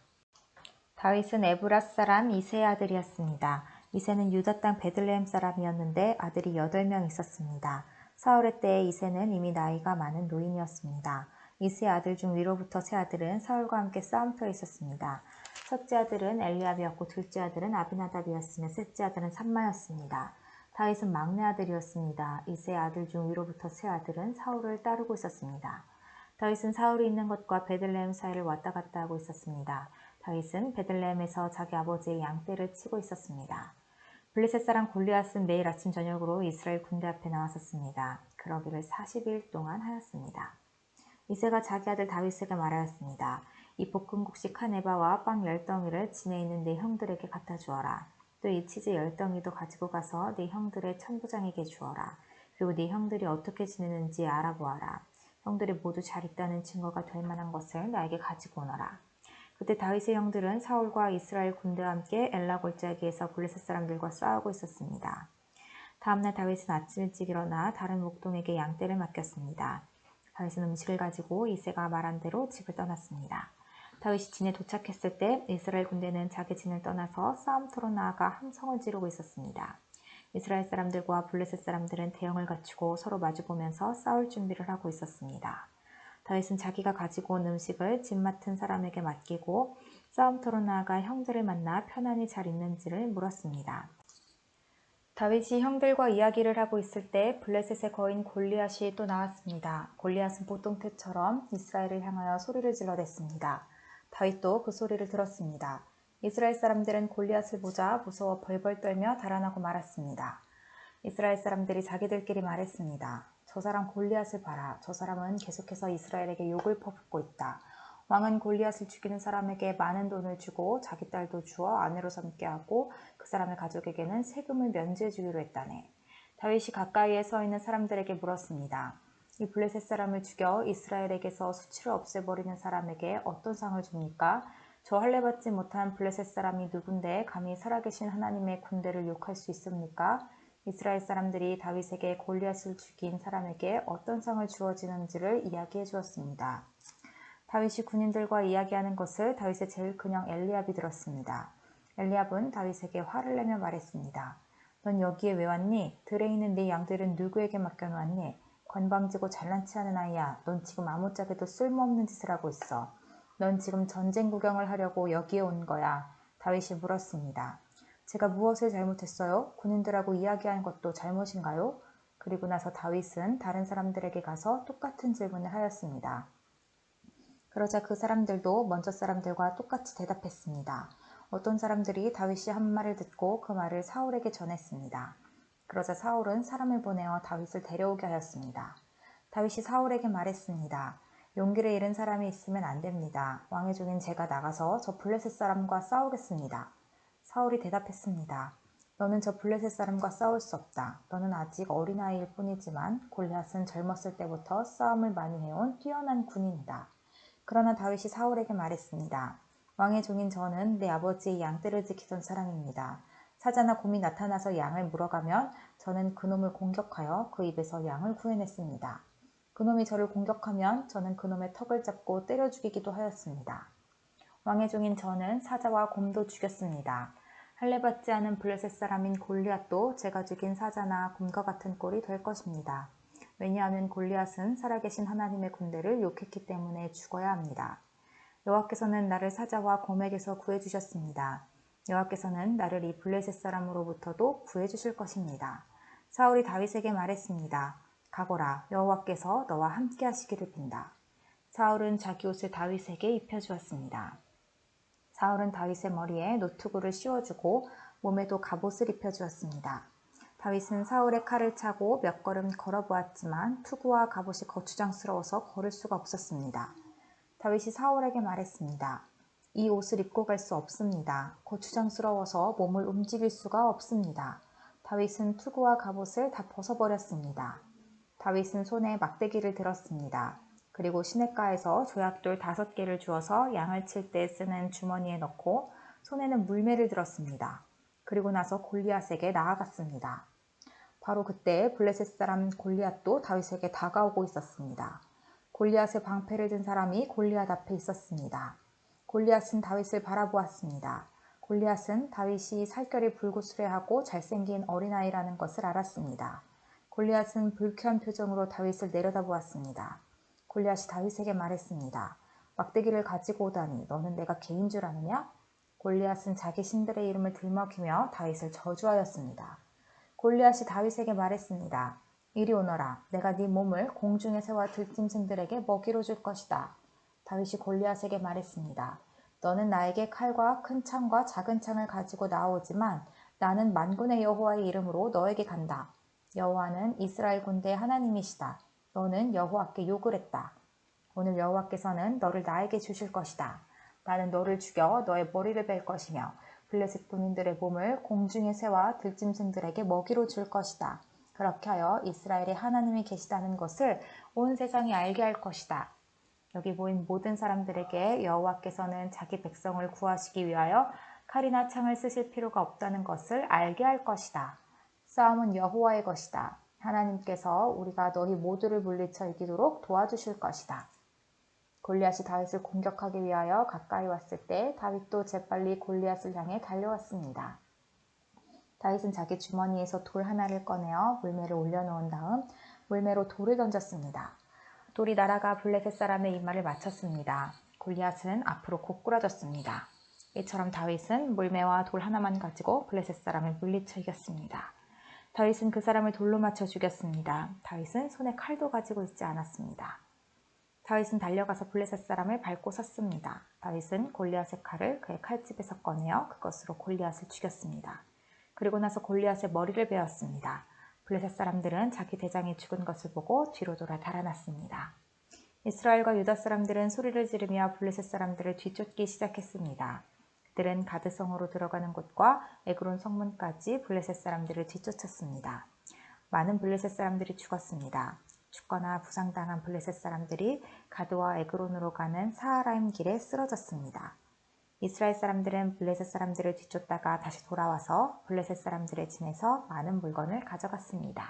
S1: 다윗은 에브랏 사람 이새의 아들이었습니다. 이새는 유다 땅 베들레헴 사람이었는데 아들이 8명 있었습니다. 사울의 때에 이새는 이미 나이가 많은 노인이었습니다. 이새의 아들 중 위로부터 세 아들은 사울과 함께 싸움터에 있었습니다. 첫째 아들은 엘리압이었고 둘째 아들은 아비나답이었으며 셋째 아들은 삼마였습니다. 다윗은 막내 아들이었습니다. 이새의 아들 중 위로부터 세 아들은 사울을 따르고 있었습니다. 다윗은 사울이 있는 곳과 베들레헴 사이를 왔다 갔다 하고 있었습니다. 다윗은 베들레헴에서 자기 아버지의 양떼를 치고 있었습니다. 블레셋 사람 골리앗은 매일 아침 저녁으로 이스라엘 군대 앞에 나왔었습니다. 그러기를 40일 동안 하였습니다. 이새가 자기 아들 다윗에게 말하였습니다. 이 볶음국식 한 에바와 빵 10덩이를 진에 있는 네 형들에게 갖다 주어라. 또 이 치즈 10덩이도 가지고 가서 네 형들의 천부장에게 주어라. 그리고 네 형들이 어떻게 지내는지 알아보아라. 형들이 모두 잘 있다는 증거가 될 만한 것을 나에게 가지고 오너라. 그때 다윗의 형들은 사울과 이스라엘 군대와 함께 엘라 골짜기에서 블레셋 사람들과 싸우고 있었습니다. 다음날 다윗은 아침 일찍 일어나 다른 목동에게 양떼를 맡겼습니다. 다윗은 음식을 가지고 이새가 말한 대로 집을 떠났습니다. 다윗이 진에 도착했을 때 이스라엘 군대는 자기 진을 떠나서 싸움터로 나아가 함성을 지르고 있었습니다. 이스라엘 사람들과 블레셋 사람들은 대형을 갖추고 서로 마주보면서 싸울 준비를 하고 있었습니다. 다윗은 자기가 가지고 온 음식을 집 맡은 사람에게 맡기고 싸움터로 나아가 형들을 만나 편안히 잘 있는지를 물었습니다. 다윗이 형들과 이야기를 하고 있을 때 블레셋의 거인 골리앗이 또 나왔습니다. 골리앗은 보통 때처럼 이스라엘을 향하여 소리를 질러댔습니다. 다윗도 그 소리를 들었습니다. 이스라엘 사람들은 골리앗을 보자 무서워 벌벌 떨며 달아나고 말았습니다. 이스라엘 사람들이 자기들끼리 말했습니다. 저 사람 골리앗을 봐라. 저 사람은 계속해서 이스라엘에게 욕을 퍼붓고 있다. 왕은 골리앗을 죽이는 사람에게 많은 돈을 주고 자기 딸도 주어 아내로 삼게 하고 그 사람의 가족에게는 세금을 면제해 주기로 했다네. 다윗이 가까이에 서 있는 사람들에게 물었습니다. 이 블레셋 사람을 죽여 이스라엘에게서 수치를 없애버리는 사람에게 어떤 상을 줍니까? 저 할례받지 못한 블레셋 사람이 누군데 감히 살아계신 하나님의 군대를 욕할 수 있습니까? 이스라엘 사람들이 다윗에게 골리앗을 죽인 사람에게 어떤 상을 주어지는지를 이야기해 주었습니다. 다윗이 군인들과 이야기하는 것을 다윗의 제일 큰형 엘리압이 들었습니다. 엘리압은 다윗에게 화를 내며 말했습니다. 넌 여기에 왜 왔니? 들에 있는 네 양들은 누구에게 맡겨놓았니? 건방지고 잘난 체 하는 아이야. 넌 지금 아무짝에도 쓸모없는 짓을 하고 있어. 넌 지금 전쟁 구경을 하려고 여기에 온 거야. 다윗이 물었습니다. 제가 무엇을 잘못했어요? 군인들하고 이야기한 것도 잘못인가요? 그리고 나서 다윗은 다른 사람들에게 가서 똑같은 질문을 하였습니다. 그러자 그 사람들도 먼저 사람들과 똑같이 대답했습니다. 어떤 사람들이 다윗이 한 말을 듣고 그 말을 사울에게 전했습니다. 그러자 사울은 사람을 보내어 다윗을 데려오게 하였습니다. 다윗이 사울에게 말했습니다. 용기를 잃은 사람이 있으면 안 됩니다. 왕의 종인 제가 나가서 저 블레셋 사람과 싸우겠습니다. 사울이 대답했습니다. 너는 저 블레셋 사람과 싸울 수 없다. 너는 아직 어린아이일 뿐이지만 골리앗은 젊었을 때부터 싸움을 많이 해온 뛰어난 군인이다. 그러나 다윗이 사울에게 말했습니다. 왕의 종인 저는 내 아버지의 양떼를 지키던 사람입니다. 사자나 곰이 나타나서 양을 물어가면 저는 그놈을 공격하여 그 입에서 양을 구해냈습니다. 그놈이 저를 공격하면 저는 그놈의 턱을 잡고 때려 죽이기도 하였습니다. 왕의 종인 저는 사자와 곰도 죽였습니다. 할례받지 않은 블레셋 사람인 골리앗도 제가 죽인 사자나 곰과 같은 꼴이 될 것입니다. 왜냐하면 골리앗은 살아계신 하나님의 군대를 욕했기 때문에 죽어야 합니다. 여호와께서는 나를 사자와 곰에게서 구해주셨습니다. 여호와께서는 나를 이 블레셋 사람으로부터도 구해주실 것입니다. 사울이 다윗에게 말했습니다. 가거라, 여호와께서 너와 함께 하시기를 빈다. 사울은 자기 옷을 다윗에게 입혀주었습니다. 사울은 다윗의 머리에 노트구를 씌워주고 몸에도 갑옷을 입혀주었습니다. 다윗은 사울의 칼을 차고 몇 걸음 걸어보았지만 투구와 갑옷이 거추장스러워서 걸을 수가 없었습니다. 다윗이 사울에게 말했습니다. 이 옷을 입고 갈 수 없습니다. 거추장스러워서 몸을 움직일 수가 없습니다. 다윗은 투구와 갑옷을 다 벗어버렸습니다. 다윗은 손에 막대기를 들었습니다. 그리고 시냇가에서 조약돌 5개를 주어서 양을 칠 때 쓰는 주머니에 넣고 손에는 물매를 들었습니다. 그리고 나서 골리앗에게 나아갔습니다. 바로 그때 블레셋 사람 골리앗도 다윗에게 다가오고 있었습니다. 골리앗의 방패를 든 사람이 골리앗 앞에 있었습니다. 골리앗은 다윗을 바라보았습니다. 골리앗은 다윗이 살결이 불구스레하고 잘생긴 어린아이라는 것을 알았습니다. 골리앗은 불쾌한 표정으로 다윗을 내려다보았습니다. 골리앗이 다윗에게 말했습니다. 막대기를 가지고 오다니 너는 내가 개인 줄 아느냐? 골리앗은 자기 신들의 이름을 들먹이며 다윗을 저주하였습니다. 골리앗이 다윗에게 말했습니다. 이리 오너라. 내가 네 몸을 공중의 새와 들짐승들에게 먹이로 줄 것이다. 다윗이 골리앗에게 말했습니다. 너는 나에게 칼과 큰 창과 작은 창을 가지고 나오지만 나는 만군의 여호와의 이름으로 너에게 간다. 여호와는 이스라엘 군대의 하나님이시다. 너는 여호와께 욕을 했다. 오늘 여호와께서는 너를 나에게 주실 것이다. 나는 너를 죽여 너의 머리를 벨 것이며 블레셋 군인들의 몸을 공중의 새와 들짐승들에게 먹이로 줄 것이다. 그렇게 하여 이스라엘에 하나님이 계시다는 것을 온 세상이 알게 할 것이다. 여기 모인 모든 사람들에게 여호와께서는 자기 백성을 구하시기 위하여 칼이나 창을 쓰실 필요가 없다는 것을 알게 할 것이다. 싸움은 여호와의 것이다. 하나님께서 우리가 너희 모두를 물리쳐 이기도록 도와주실 것이다. 골리앗이 다윗을 공격하기 위하여 가까이 왔을 때 다윗도 재빨리 골리앗을 향해 달려왔습니다. 다윗은 자기 주머니에서 돌 하나를 꺼내어 물매를 올려놓은 다음 물매로 돌을 던졌습니다. 돌이 날아가 블레셋 사람의 이마를 맞췄습니다. 골리앗은 앞으로 고꾸라졌습니다. 이처럼 다윗은 물매와 돌 하나만 가지고 블레셋 사람을 물리쳐 이겼습니다. 다윗은 그 사람을 돌로 맞춰 죽였습니다. 다윗은 손에 칼도 가지고 있지 않았습니다. 다윗은 달려가서 블레셋 사람을 밟고 섰습니다. 다윗은 골리앗의 칼을 그의 칼집에서 꺼내어 그것으로 골리앗을 죽였습니다. 그리고 나서 골리앗의 머리를 베었습니다. 블레셋 사람들은 자기 대장이 죽은 것을 보고 뒤로 돌아 달아났습니다. 이스라엘과 유다 사람들은 소리를 지르며 블레셋 사람들을 뒤쫓기 시작했습니다. 그들은 가드성으로 들어가는 곳과 에그론 성문까지 블레셋 사람들을 뒤쫓았습니다. 많은 블레셋 사람들이 죽었습니다. 죽거나 부상당한 블레셋 사람들이 가드와 에그론으로 가는 사하라임 길에 쓰러졌습니다. 이스라엘 사람들은 블레셋 사람들을 뒤쫓다가 다시 돌아와서 블레셋 사람들의 진에서 많은 물건을 가져갔습니다.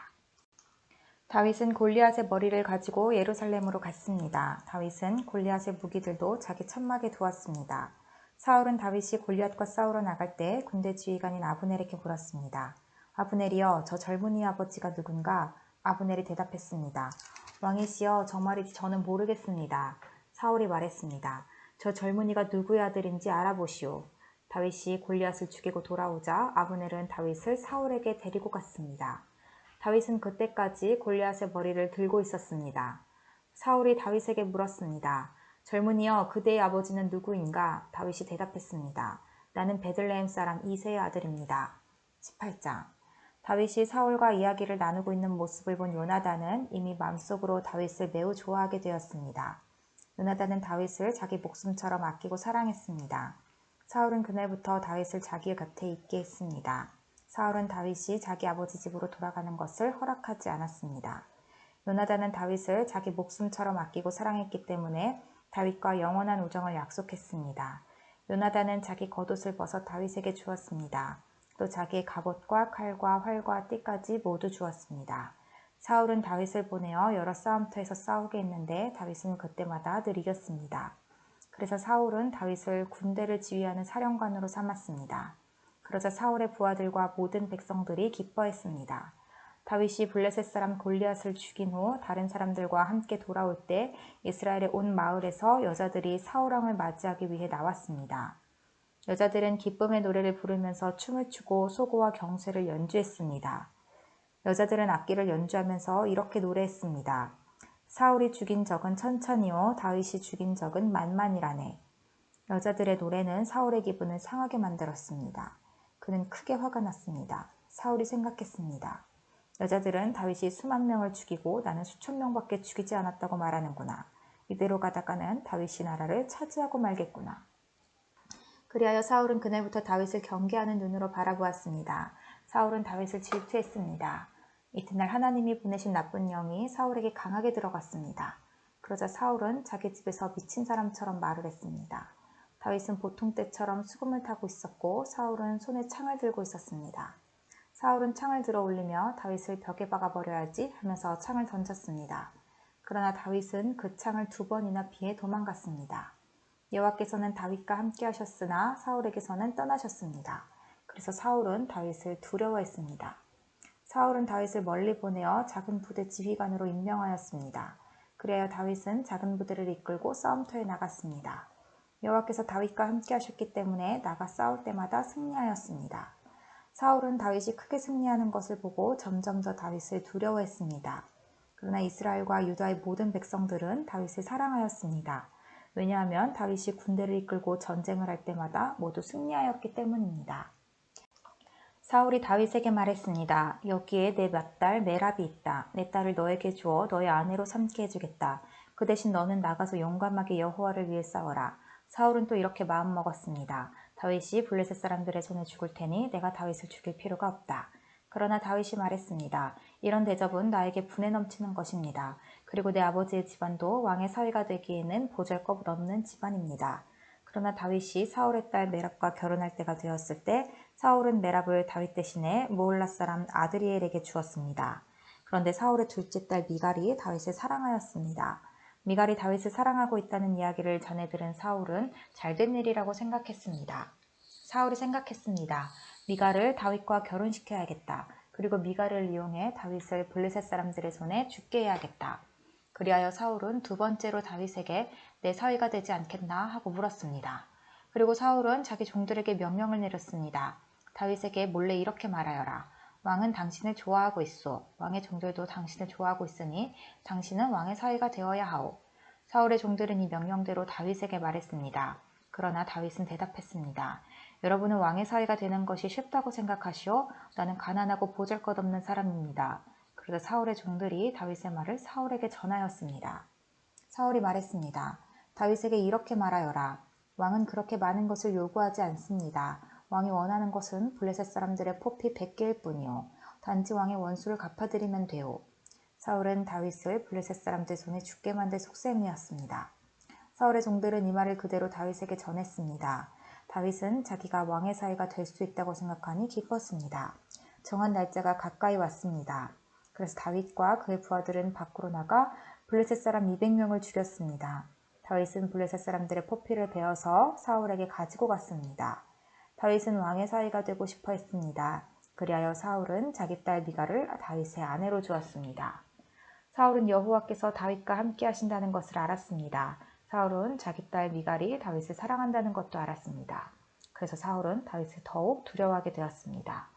S1: 다윗은 골리앗의 머리를 가지고 예루살렘으로 갔습니다. 다윗은 골리앗의 무기들도 자기 천막에 두었습니다. 사울은 다윗이 골리앗과 싸우러 나갈 때 군대 지휘관인 아브넬에게 물었습니다. 아브넬이여, 저 젊은이 아버지가 누군가? 아브넬이 대답했습니다. 왕이시여, 정말이지 저는 모르겠습니다. 사울이 말했습니다. 저 젊은이가 누구의 아들인지 알아보시오. 다윗이 골리앗을 죽이고 돌아오자 아브넬은 다윗을 사울에게 데리고 갔습니다. 다윗은 그때까지 골리앗의 머리를 들고 있었습니다. 사울이 다윗에게 물었습니다. 젊은이여, 그대의 아버지는 누구인가? 다윗이 대답했습니다. 나는 베들레헴 사람 이새의 아들입니다. 18장. 다윗이 사울과 이야기를 나누고 있는 모습을 본 요나단은 이미 마음속으로 다윗을 매우 좋아하게 되었습니다. 요나단은 다윗을 자기 목숨처럼 아끼고 사랑했습니다. 사울은 그날부터 다윗을 자기 곁에 있게 했습니다. 사울은 다윗이 자기 아버지 집으로 돌아가는 것을 허락하지 않았습니다. 요나단은 다윗을 자기 목숨처럼 아끼고 사랑했기 때문에 다윗과 영원한 우정을 약속했습니다. 요나단은 자기 겉옷을 벗어 다윗에게 주었습니다. 또 자기의 갑옷과 칼과 활과 띠까지 모두 주었습니다. 사울은 다윗을 보내어 여러 싸움터에서 싸우게 했는데 다윗은 그때마다 늘 이겼습니다. 그래서 사울은 다윗을 군대를 지휘하는 사령관으로 삼았습니다. 그러자 사울의 부하들과 모든 백성들이 기뻐했습니다. 다윗이 블레셋 사람 골리앗을 죽인 후 다른 사람들과 함께 돌아올 때 이스라엘의 온 마을에서 여자들이 사울왕을 맞이하기 위해 나왔습니다. 여자들은 기쁨의 노래를 부르면서 춤을 추고 소고와 경쇠를 연주했습니다. 여자들은 악기를 연주하면서 이렇게 노래했습니다. 사울이 죽인 적은 천천히요, 다윗이 죽인 적은 만만이라네. 여자들의 노래는 사울의 기분을 상하게 만들었습니다. 그는 크게 화가 났습니다. 사울이 생각했습니다. 여자들은 다윗이 수만 명을 죽이고 나는 수천 명밖에 죽이지 않았다고 말하는구나. 이대로 가다가는 다윗이 나라를 차지하고 말겠구나. 그리하여 사울은 그날부터 다윗을 경계하는 눈으로 바라보았습니다. 사울은 다윗을 질투했습니다. 이튿날 하나님이 보내신 나쁜 영이 사울에게 강하게 들어갔습니다. 그러자 사울은 자기 집에서 미친 사람처럼 말을 했습니다. 다윗은 보통 때처럼 수금을 타고 있었고 사울은 손에 창을 들고 있었습니다. 사울은 창을 들어 올리며 다윗을 벽에 박아버려야지 하면서 창을 던졌습니다. 그러나 다윗은 그 창을 2번이나 피해 도망갔습니다. 여호와께서는 다윗과 함께 하셨으나 사울에게서는 떠나셨습니다. 그래서 사울은 다윗을 두려워했습니다. 사울은 다윗을 멀리 보내어 작은 부대 지휘관으로 임명하였습니다. 그래야 다윗은 작은 부대를 이끌고 싸움터에 나갔습니다. 여호와께서 다윗과 함께 하셨기 때문에 나가 싸울 때마다 승리하였습니다. 사울은 다윗이 크게 승리하는 것을 보고 점점 더 다윗을 두려워했습니다. 그러나 이스라엘과 유다의 모든 백성들은 다윗을 사랑하였습니다. 왜냐하면 다윗이 군대를 이끌고 전쟁을 할 때마다 모두 승리하였기 때문입니다. 사울이 다윗에게 말했습니다. 여기에 내 맏딸 메랍이 있다. 내 딸을 너에게 주어 너의 아내로 삼게 해주겠다. 그 대신 너는 나가서 용감하게 여호와를 위해 싸워라. 사울은 또 이렇게 마음먹었습니다. 다윗이 블레셋 사람들의 손에 죽을 테니 내가 다윗을 죽일 필요가 없다. 그러나 다윗이 말했습니다. 이런 대접은 나에게 분에 넘치는 것입니다. 그리고 내 아버지의 집안도 왕의 사위가 되기에는 보잘것없는 집안입니다. 그러나 다윗이 사울의 딸 메랍과 결혼할 때가 되었을 때 사울은 메랍을 다윗 대신에 모올라 사람 아드리엘에게 주었습니다. 그런데 사울의 둘째 딸 미갈이 다윗을 사랑하였습니다. 미갈이 다윗을 사랑하고 있다는 이야기를 전해 들은 사울은 잘된 일이라고 생각했습니다. 사울이 생각했습니다. 미갈을 다윗과 결혼시켜야겠다. 그리고 미갈을 이용해 다윗을 블레셋 사람들의 손에 죽게 해야겠다. 그리하여 사울은 2번째로 다윗에게 내 사위가 되지 않겠나 하고 물었습니다. 그리고 사울은 자기 종들에게 명령을 내렸습니다. 다윗에게 몰래 이렇게 말하여라. 왕은 당신을 좋아하고 있소. 왕의 종들도 당신을 좋아하고 있으니 당신은 왕의 사위가 되어야 하오. 사울의 종들은 이 명령대로 다윗에게 말했습니다. 그러나 다윗은 대답했습니다. 여러분은 왕의 사위가 되는 것이 쉽다고 생각하시오? 나는 가난하고 보잘것없는 사람입니다. 그러자 사울의 종들이 다윗의 말을 사울에게 전하였습니다. 사울이 말했습니다. 다윗에게 이렇게 말하여라. 왕은 그렇게 많은 것을 요구하지 않습니다. 왕이 원하는 것은 블레셋 사람들의 포피 100개일 뿐이요. 단지 왕의 원수를 갚아드리면 돼요. 사울은 다윗을 블레셋 사람들 손에 죽게 만들 속셈이었습니다. 사울의 종들은 이 말을 그대로 다윗에게 전했습니다. 다윗은 자기가 왕의 사위가 될 수 있다고 생각하니 기뻤습니다. 정한 날짜가 가까이 왔습니다. 그래서 다윗과 그의 부하들은 밖으로 나가 블레셋 사람 200명을 죽였습니다. 다윗은 블레셋 사람들의 포피를 베어서 사울에게 가지고 갔습니다. 다윗은 왕의 사위가 되고 싶어 했습니다. 그리하여 사울은 자기 딸 미갈을 다윗의 아내로 주었습니다. 사울은 여호와께서 다윗과 함께 하신다는 것을 알았습니다. 사울은 자기 딸 미갈이 다윗을 사랑한다는 것도 알았습니다. 그래서 사울은 다윗을 더욱 두려워하게 되었습니다.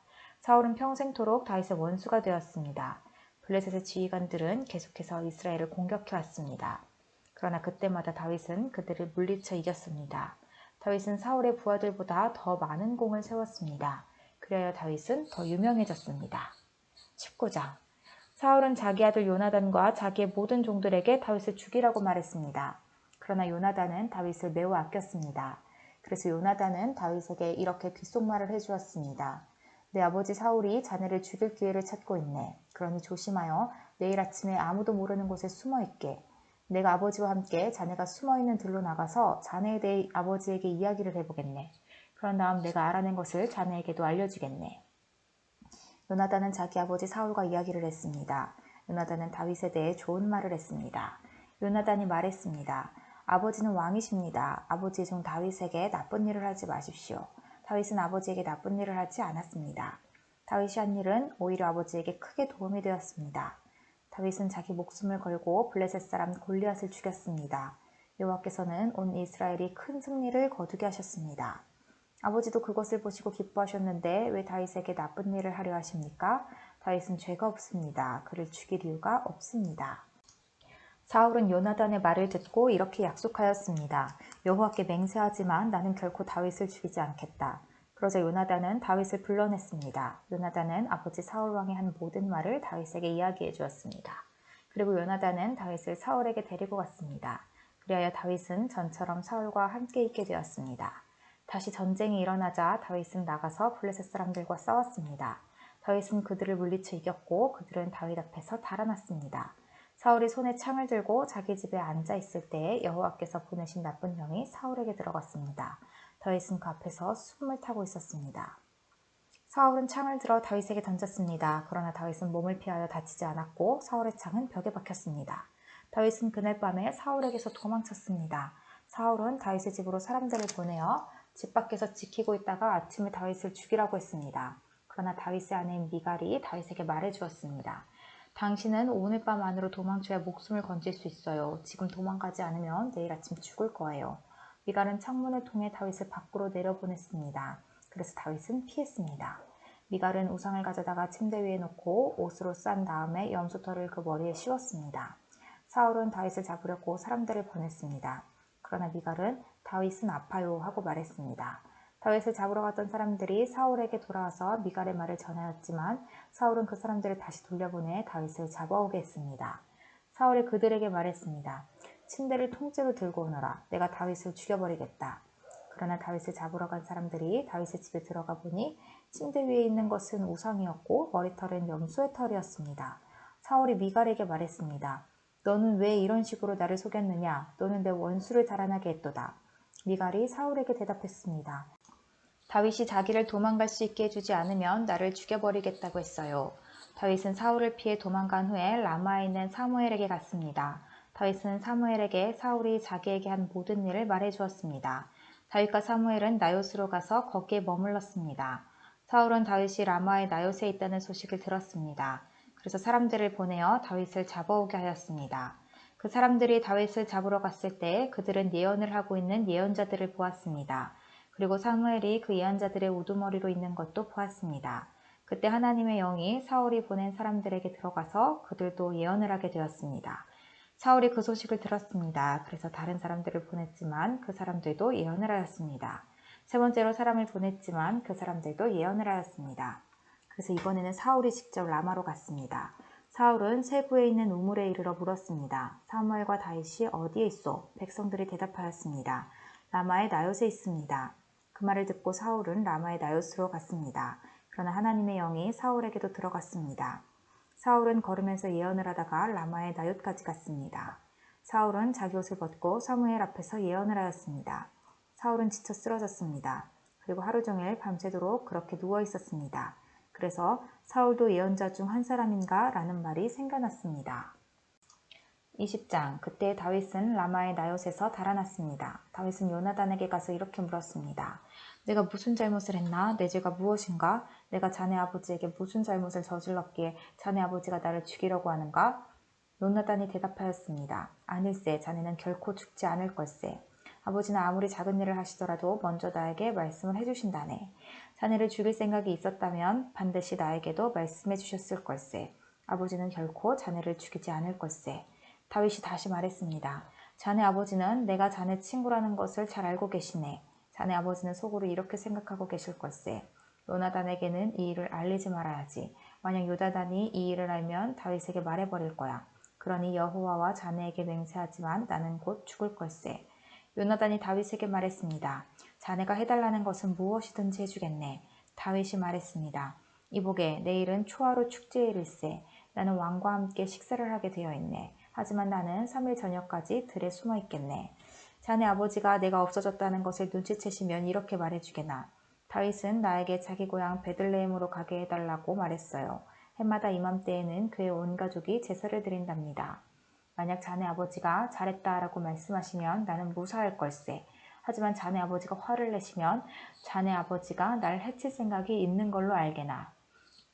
S1: 사울은 평생토록 다윗의 원수가 되었습니다. 블레셋의 지휘관들은 계속해서 이스라엘을 공격해왔습니다. 그러나 그때마다 다윗은 그들을 물리쳐 이겼습니다. 다윗은 사울의 부하들보다 더 많은 공을 세웠습니다. 그래야 다윗은 더 유명해졌습니다. 19장 사울은 자기 아들 요나단과 자기의 모든 종들에게 다윗을 죽이라고 말했습니다. 그러나 요나단은 다윗을 매우 아꼈습니다. 그래서 요나단은 다윗에게 이렇게 귓속말을 해주었습니다. 내 아버지 사울이 자네를 죽일 기회를 찾고 있네. 그러니 조심하여 내일 아침에 아무도 모르는 곳에 숨어있게. 내가 아버지와 함께 자네가 숨어있는 들로 나가서 자네에 대해 아버지에게 이야기를 해보겠네. 그런 다음 내가 알아낸 것을 자네에게도 알려주겠네. 요나단은 자기 아버지 사울과 이야기를 했습니다. 요나단은 다윗에 대해 좋은 말을 했습니다. 요나단이 말했습니다. 아버지는 왕이십니다. 아버지의 종 다윗에게 나쁜 일을 하지 마십시오. 다윗은 아버지에게 나쁜 일을 하지 않았습니다. 다윗이 한 일은 오히려 아버지에게 크게 도움이 되었습니다. 다윗은 자기 목숨을 걸고 블레셋 사람 골리앗을 죽였습니다. 여호와께서는 온 이스라엘이 큰 승리를 거두게 하셨습니다. 아버지도 그것을 보시고 기뻐하셨는데 왜 다윗에게 나쁜 일을 하려 하십니까? 다윗은 죄가 없습니다. 그를 죽일 이유가 없습니다. 사울은 요나단의 말을 듣고 이렇게 약속하였습니다. 여호와께 맹세하지만 나는 결코 다윗을 죽이지 않겠다. 그러자 요나단은 다윗을 불러냈습니다. 요나단은 아버지 사울 왕이 한 모든 말을 다윗에게 이야기해 주었습니다. 그리고 요나단은 다윗을 사울에게 데리고 갔습니다. 그리하여 다윗은 전처럼 사울과 함께 있게 되었습니다. 다시 전쟁이 일어나자 다윗은 나가서 블레셋 사람들과 싸웠습니다. 다윗은 그들을 물리쳐 이겼고 그들은 다윗 앞에서 달아났습니다. 사울이 손에 창을 들고 자기 집에 앉아 있을 때에 여호와께서 보내신 나쁜 영이 사울에게 들어갔습니다. 다윗은 그 앞에서 숨을 타고 있었습니다. 사울은 창을 들어 다윗에게 던졌습니다. 그러나 다윗은 몸을 피하여 다치지 않았고 사울의 창은 벽에 박혔습니다. 다윗은 그날 밤에 사울에게서 도망쳤습니다. 사울은 다윗의 집으로 사람들을 보내어 집 밖에서 지키고 있다가 아침에 다윗을 죽이라고 했습니다. 그러나 다윗의 아내인 미갈이 다윗에게 말해주었습니다. 당신은 오늘 밤 안으로 도망쳐야 목숨을 건질 수 있어요. 지금 도망가지 않으면 내일 아침 죽을 거예요. 미갈은 창문을 통해 다윗을 밖으로 내려보냈습니다. 그래서 다윗은 피했습니다. 미갈은 우상을 가져다가 침대 위에 놓고 옷으로 싼 다음에 염소털을 그 머리에 씌웠습니다. 사울은 다윗을 잡으려고 사람들을 보냈습니다. 그러나 미갈은 다윗은 아파요 하고 말했습니다. 다윗을 잡으러 갔던 사람들이 사울에게 돌아와서 미갈의 말을 전하였지만 사울은 그 사람들을 다시 돌려보내 다윗을 잡아오게 했습니다. 사울이 그들에게 말했습니다. 침대를 통째로 들고 오너라. 내가 다윗을 죽여버리겠다. 그러나 다윗을 잡으러 간 사람들이 다윗의 집에 들어가 보니 침대 위에 있는 것은 우상이었고 머리털은 염소의 털이었습니다. 사울이 미갈에게 말했습니다. 너는 왜 이런 식으로 나를 속였느냐? 너는 내 원수를 달아나게 했도다. 미갈이 사울에게 대답했습니다. 다윗이 자기를 도망갈 수 있게 해주지 않으면 나를 죽여버리겠다고 했어요. 다윗은 사울을 피해 도망간 후에 라마에 있는 사무엘에게 갔습니다. 다윗은 사무엘에게 사울이 자기에게 한 모든 일을 말해주었습니다. 다윗과 사무엘은 나요스로 가서 거기에 머물렀습니다. 사울은 다윗이 라마의 나요스에 있다는 소식을 들었습니다. 그래서 사람들을 보내어 다윗을 잡아오게 하였습니다. 그 사람들이 다윗을 잡으러 갔을 때 그들은 예언을 하고 있는 예언자들을 보았습니다. 그리고 사무엘이 그 예언자들의 우두머리로 있는 것도 보았습니다. 그때 하나님의 영이 사울이 보낸 사람들에게 들어가서 그들도 예언을 하게 되었습니다. 사울이 그 소식을 들었습니다. 그래서 다른 사람들을 보냈지만 그 사람들도 예언을 하였습니다. 세 번째로 사람을 보냈지만 그 사람들도 예언을 하였습니다. 그래서 이번에는 사울이 직접 라마로 갔습니다. 사울은 세구에 있는 우물에 이르러 물었습니다. 사무엘과 다윗이 어디에 있소? 백성들이 대답하였습니다. 라마의 나요스에 있습니다. 그 말을 듣고 사울은 라마의 나요스로 갔습니다. 그러나 하나님의 영이 사울에게도 들어갔습니다. 사울은 걸으면서 예언을 하다가 라마의 나옅까지 갔습니다. 사울은 자기 옷을 벗고 사무엘 앞에서 예언을 하였습니다. 사울은 지쳐 쓰러졌습니다. 그리고 하루 종일 밤새도록 그렇게 누워 있었습니다. 그래서 사울도 예언자 중 한 사람인가? 라는 말이 생겨났습니다. 20장. 그때 다윗은 라마의 나옅에서 달아났습니다. 다윗은 요나단에게 가서 이렇게 물었습니다. 내가 무슨 잘못을 했나? 내 죄가 무엇인가? 내가 자네 아버지에게 무슨 잘못을 저질렀기에 자네 아버지가 나를 죽이려고 하는가? 요나단이 대답하였습니다. 아닐세, 자네는 결코 죽지 않을 걸세. 아버지는 아무리 작은 일을 하시더라도 먼저 나에게 말씀을 해주신다네. 자네를 죽일 생각이 있었다면 반드시 나에게도 말씀해 주셨을 걸세. 아버지는 결코 자네를 죽이지 않을 걸세. 다윗이 다시 말했습니다. 자네 아버지는 내가 자네 친구라는 것을 잘 알고 계시네. 자네 아버지는 속으로 이렇게 생각하고 계실 걸세. 요나단에게는 이 일을 알리지 말아야지. 만약 요나단이 이 일을 알면 다윗에게 말해버릴 거야. 그러니 여호와와 자네에게 맹세하지만 나는 곧 죽을 걸세. 요나단이 다윗에게 말했습니다. 자네가 해달라는 것은 무엇이든지 해주겠네. 다윗이 말했습니다. 이보게, 내일은 초하루 축제일일세. 나는 왕과 함께 식사를 하게 되어 있네. 하지만 나는 3일 저녁까지 들에 숨어 있겠네. 자네 아버지가 내가 없어졌다는 것을 눈치채시면 이렇게 말해주게나. 다윗은 나에게 자기 고향 베들레헴으로 가게 해달라고 말했어요. 해마다 이맘때에는 그의 온 가족이 제사를 드린답니다. 만약 자네 아버지가 잘했다라고 말씀하시면 나는 무사할 걸세. 하지만 자네 아버지가 화를 내시면 자네 아버지가 날 해칠 생각이 있는 걸로 알게나.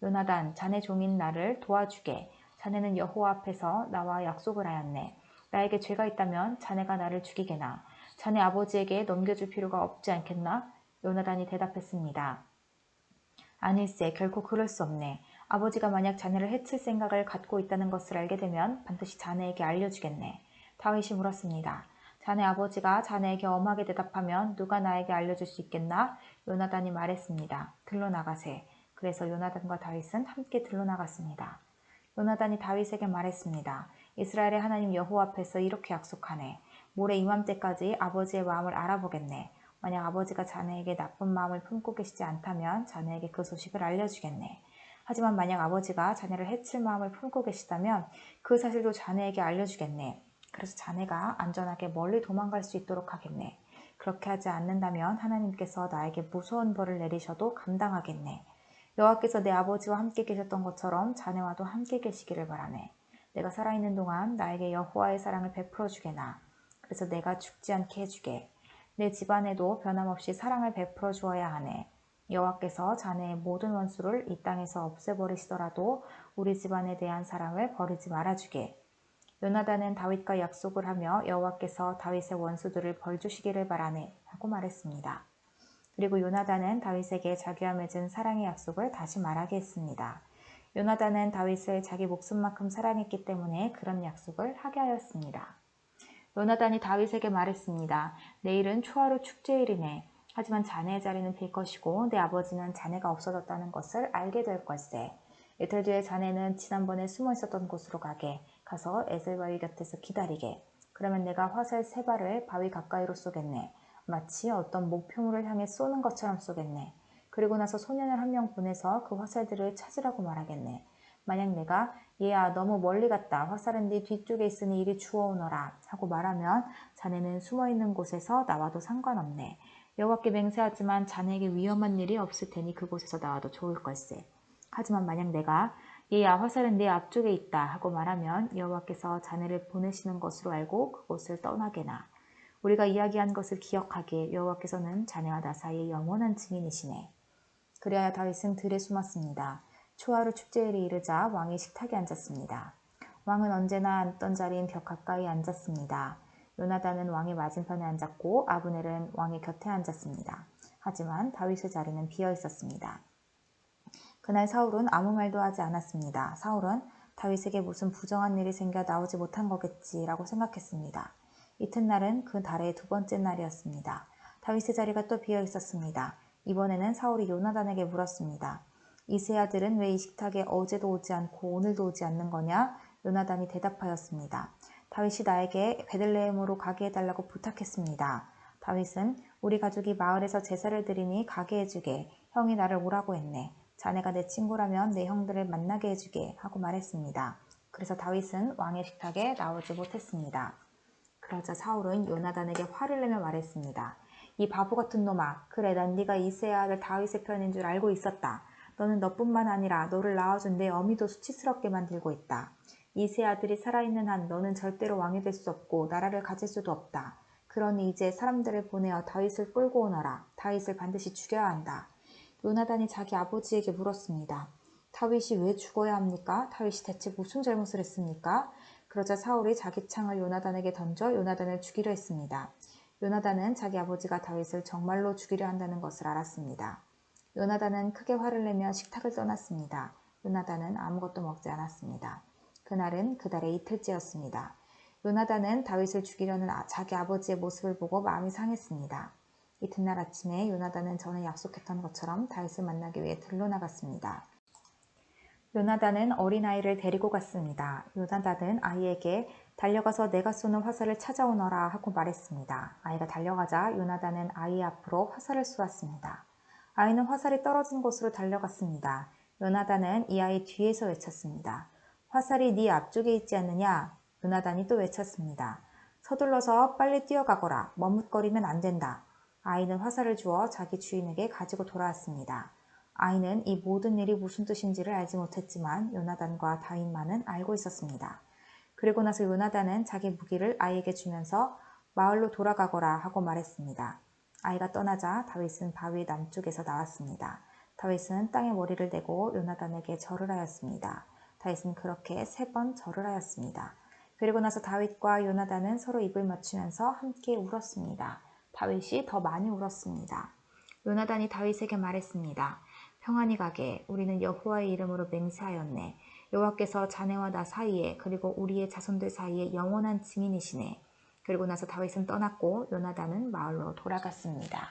S1: 요나단, 자네 종인 나를 도와주게. 자네는 여호와 앞에서 나와 약속을 하였네. 나에게 죄가 있다면 자네가 나를 죽이게나. 자네 아버지에게 넘겨줄 필요가 없지 않겠나? 요나단이 대답했습니다. 아닐세, 결코 그럴 수 없네. 아버지가 만약 자네를 해칠 생각을 갖고 있다는 것을 알게 되면 반드시 자네에게 알려주겠네. 다윗이 물었습니다. 자네 아버지가 자네에게 엄하게 대답하면 누가 나에게 알려줄 수 있겠나? 요나단이 말했습니다. 들러 나가세. 그래서 요나단과 다윗은 함께 들러 나갔습니다. 요나단이 다윗에게 말했습니다. 이스라엘의 하나님 여호와 앞에서 이렇게 약속하네. 모레 이맘때까지 아버지의 마음을 알아보겠네. 만약 아버지가 자네에게 나쁜 마음을 품고 계시지 않다면 자네에게 그 소식을 알려주겠네. 하지만 만약 아버지가 자네를 해칠 마음을 품고 계시다면 그 사실도 자네에게 알려주겠네. 그래서 자네가 안전하게 멀리 도망갈 수 있도록 하겠네. 그렇게 하지 않는다면 하나님께서 나에게 무서운 벌을 내리셔도 감당하겠네. 여호와께서 내 아버지와 함께 계셨던 것처럼 자네와도 함께 계시기를 바라네. 내가 살아있는 동안 나에게 여호와의 사랑을 베풀어 주게나. 그래서 내가 죽지 않게 해주게. 내 집안에도 변함없이 사랑을 베풀어 주어야 하네. 여호와께서 자네의 모든 원수를 이 땅에서 없애버리시더라도 우리 집안에 대한 사랑을 버리지 말아주게. 요나단은 다윗과 약속을 하며 여호와께서 다윗의 원수들을 벌주시기를 바라네 하고 말했습니다. 그리고 요나단은 다윗에게 자기와 맺은 사랑의 약속을 다시 말하게 했습니다. 요나단은 다윗을 자기 목숨만큼 사랑했기 때문에 그런 약속을 하게 하였습니다. 요나단이 다윗에게 말했습니다. 내일은 초하루 축제일이네. 하지만 자네의 자리는 빌 것이고 내 아버지는 자네가 없어졌다는 것을 알게 될 걸세. 이틀 뒤에 자네는 지난번에 숨어 있었던 곳으로 가서 에셀 바위 곁에서 기다리게. 그러면 내가 화살 3발을 바위 가까이로 쏘겠네. 마치 어떤 목표물을 향해 쏘는 것처럼 쏘겠네. 그리고 나서 소년을 한 명 보내서 그 화살들을 찾으라고 말하겠네. 만약 내가 얘야 너무 멀리 갔다. 화살은 네 뒤쪽에 있으니 이리 주워오너라 하고 말하면 자네는 숨어있는 곳에서 나와도 상관없네. 여호와께 맹세하지만 자네에게 위험한 일이 없을 테니 그곳에서 나와도 좋을 걸세. 하지만 만약 내가 얘야 화살은 네 앞쪽에 있다 하고 말하면 여호와께서 자네를 보내시는 것으로 알고 그곳을 떠나게나. 우리가 이야기한 것을 기억하게. 여호와께서는 자네와 나 사이의 영원한 증인이시네. 그리하여 다윗은 들에 숨었습니다. 초하루 축제일이 이르자 왕이 식탁에 앉았습니다. 왕은 언제나 앉던 자리인 벽 가까이 앉았습니다. 요나단은 왕의 맞은편에 앉았고 아브넬은 왕의 곁에 앉았습니다. 하지만 다윗의 자리는 비어 있었습니다. 그날 사울은 아무 말도 하지 않았습니다. 사울은 다윗에게 무슨 부정한 일이 생겨 나오지 못한 거겠지라고 생각했습니다. 이튿날은 그 달의 두 번째 날이었습니다. 다윗의 자리가 또 비어 있었습니다. 이번에는 사울이 요나단에게 물었습니다. 이세 아들은 왜 이 식탁에 어제도 오지 않고 오늘도 오지 않는 거냐? 요나단이 대답하였습니다. 다윗이 나에게 베들레헴으로 가게 해달라고 부탁했습니다. 다윗은 우리 가족이 마을에서 제사를 드리니 가게 해주게. 형이 나를 오라고 했네. 자네가 내 친구라면 내 형들을 만나게 해주게 하고 말했습니다. 그래서 다윗은 왕의 식탁에 나오지 못했습니다. 그러자 사울은 요나단에게 화를 내며 말했습니다. 이 바보 같은 놈아, 그래 난 네가 이새의 아들 다윗의 편인 줄 알고 있었다. 너는 너뿐만 아니라 너를 낳아준 내 어미도 수치스럽게 만들고 있다. 이새의 아들이 살아있는 한 너는 절대로 왕이 될 수 없고 나라를 가질 수도 없다. 그러니 이제 사람들을 보내어 다윗을 끌고 오너라. 다윗을 반드시 죽여야 한다. 요나단이 자기 아버지에게 물었습니다. 다윗이 왜 죽어야 합니까? 다윗이 대체 무슨 잘못을 했습니까? 그러자 사울이 자기 창을 요나단에게 던져 요나단을 죽이려 했습니다. 요나단은 자기 아버지가 다윗을 정말로 죽이려 한다는 것을 알았습니다. 요나단은 크게 화를 내며 식탁을 떠났습니다. 요나단은 아무것도 먹지 않았습니다. 그날은 그달의 이틀째였습니다. 요나단은 다윗을 죽이려는 자기 아버지의 모습을 보고 마음이 상했습니다. 이튿날 아침에 요나단은 전에 약속했던 것처럼 다윗을 만나기 위해 들로 나갔습니다. 요나단은 어린아이를 데리고 갔습니다. 요나단은 아이에게 달려가서 내가 쏘는 화살을 찾아오너라 하고 말했습니다. 아이가 달려가자 요나단은 아이 앞으로 화살을 쏘았습니다. 아이는 화살이 떨어진 곳으로 달려갔습니다. 요나단은 이 아이 뒤에서 외쳤습니다. 화살이 네 앞쪽에 있지 않느냐? 요나단이 또 외쳤습니다. 서둘러서 빨리 뛰어가거라. 머뭇거리면 안 된다. 아이는 화살을 주어 자기 주인에게 가지고 돌아왔습니다. 아이는 이 모든 일이 무슨 뜻인지를 알지 못했지만 요나단과 다윗만은 알고 있었습니다. 그리고 나서 요나단은 자기 무기를 아이에게 주면서 마을로 돌아가거라 하고 말했습니다. 아이가 떠나자 다윗은 바위 남쪽에서 나왔습니다. 다윗은 땅에 머리를 대고 요나단에게 절을 하였습니다. 다윗은 그렇게 3번 절을 하였습니다. 그리고 나서 다윗과 요나단은 서로 입을 맞추면서 함께 울었습니다. 다윗이 더 많이 울었습니다. 요나단이 다윗에게 말했습니다. 평안히 가게. 우리는 여호와의 이름으로 맹세하였네. 여호와께서 자네와 나 사이에 그리고 우리의 자손들 사이에 영원한 증인이시네. 그리고 나서 다윗은 떠났고 요나단은 마을로 돌아갔습니다.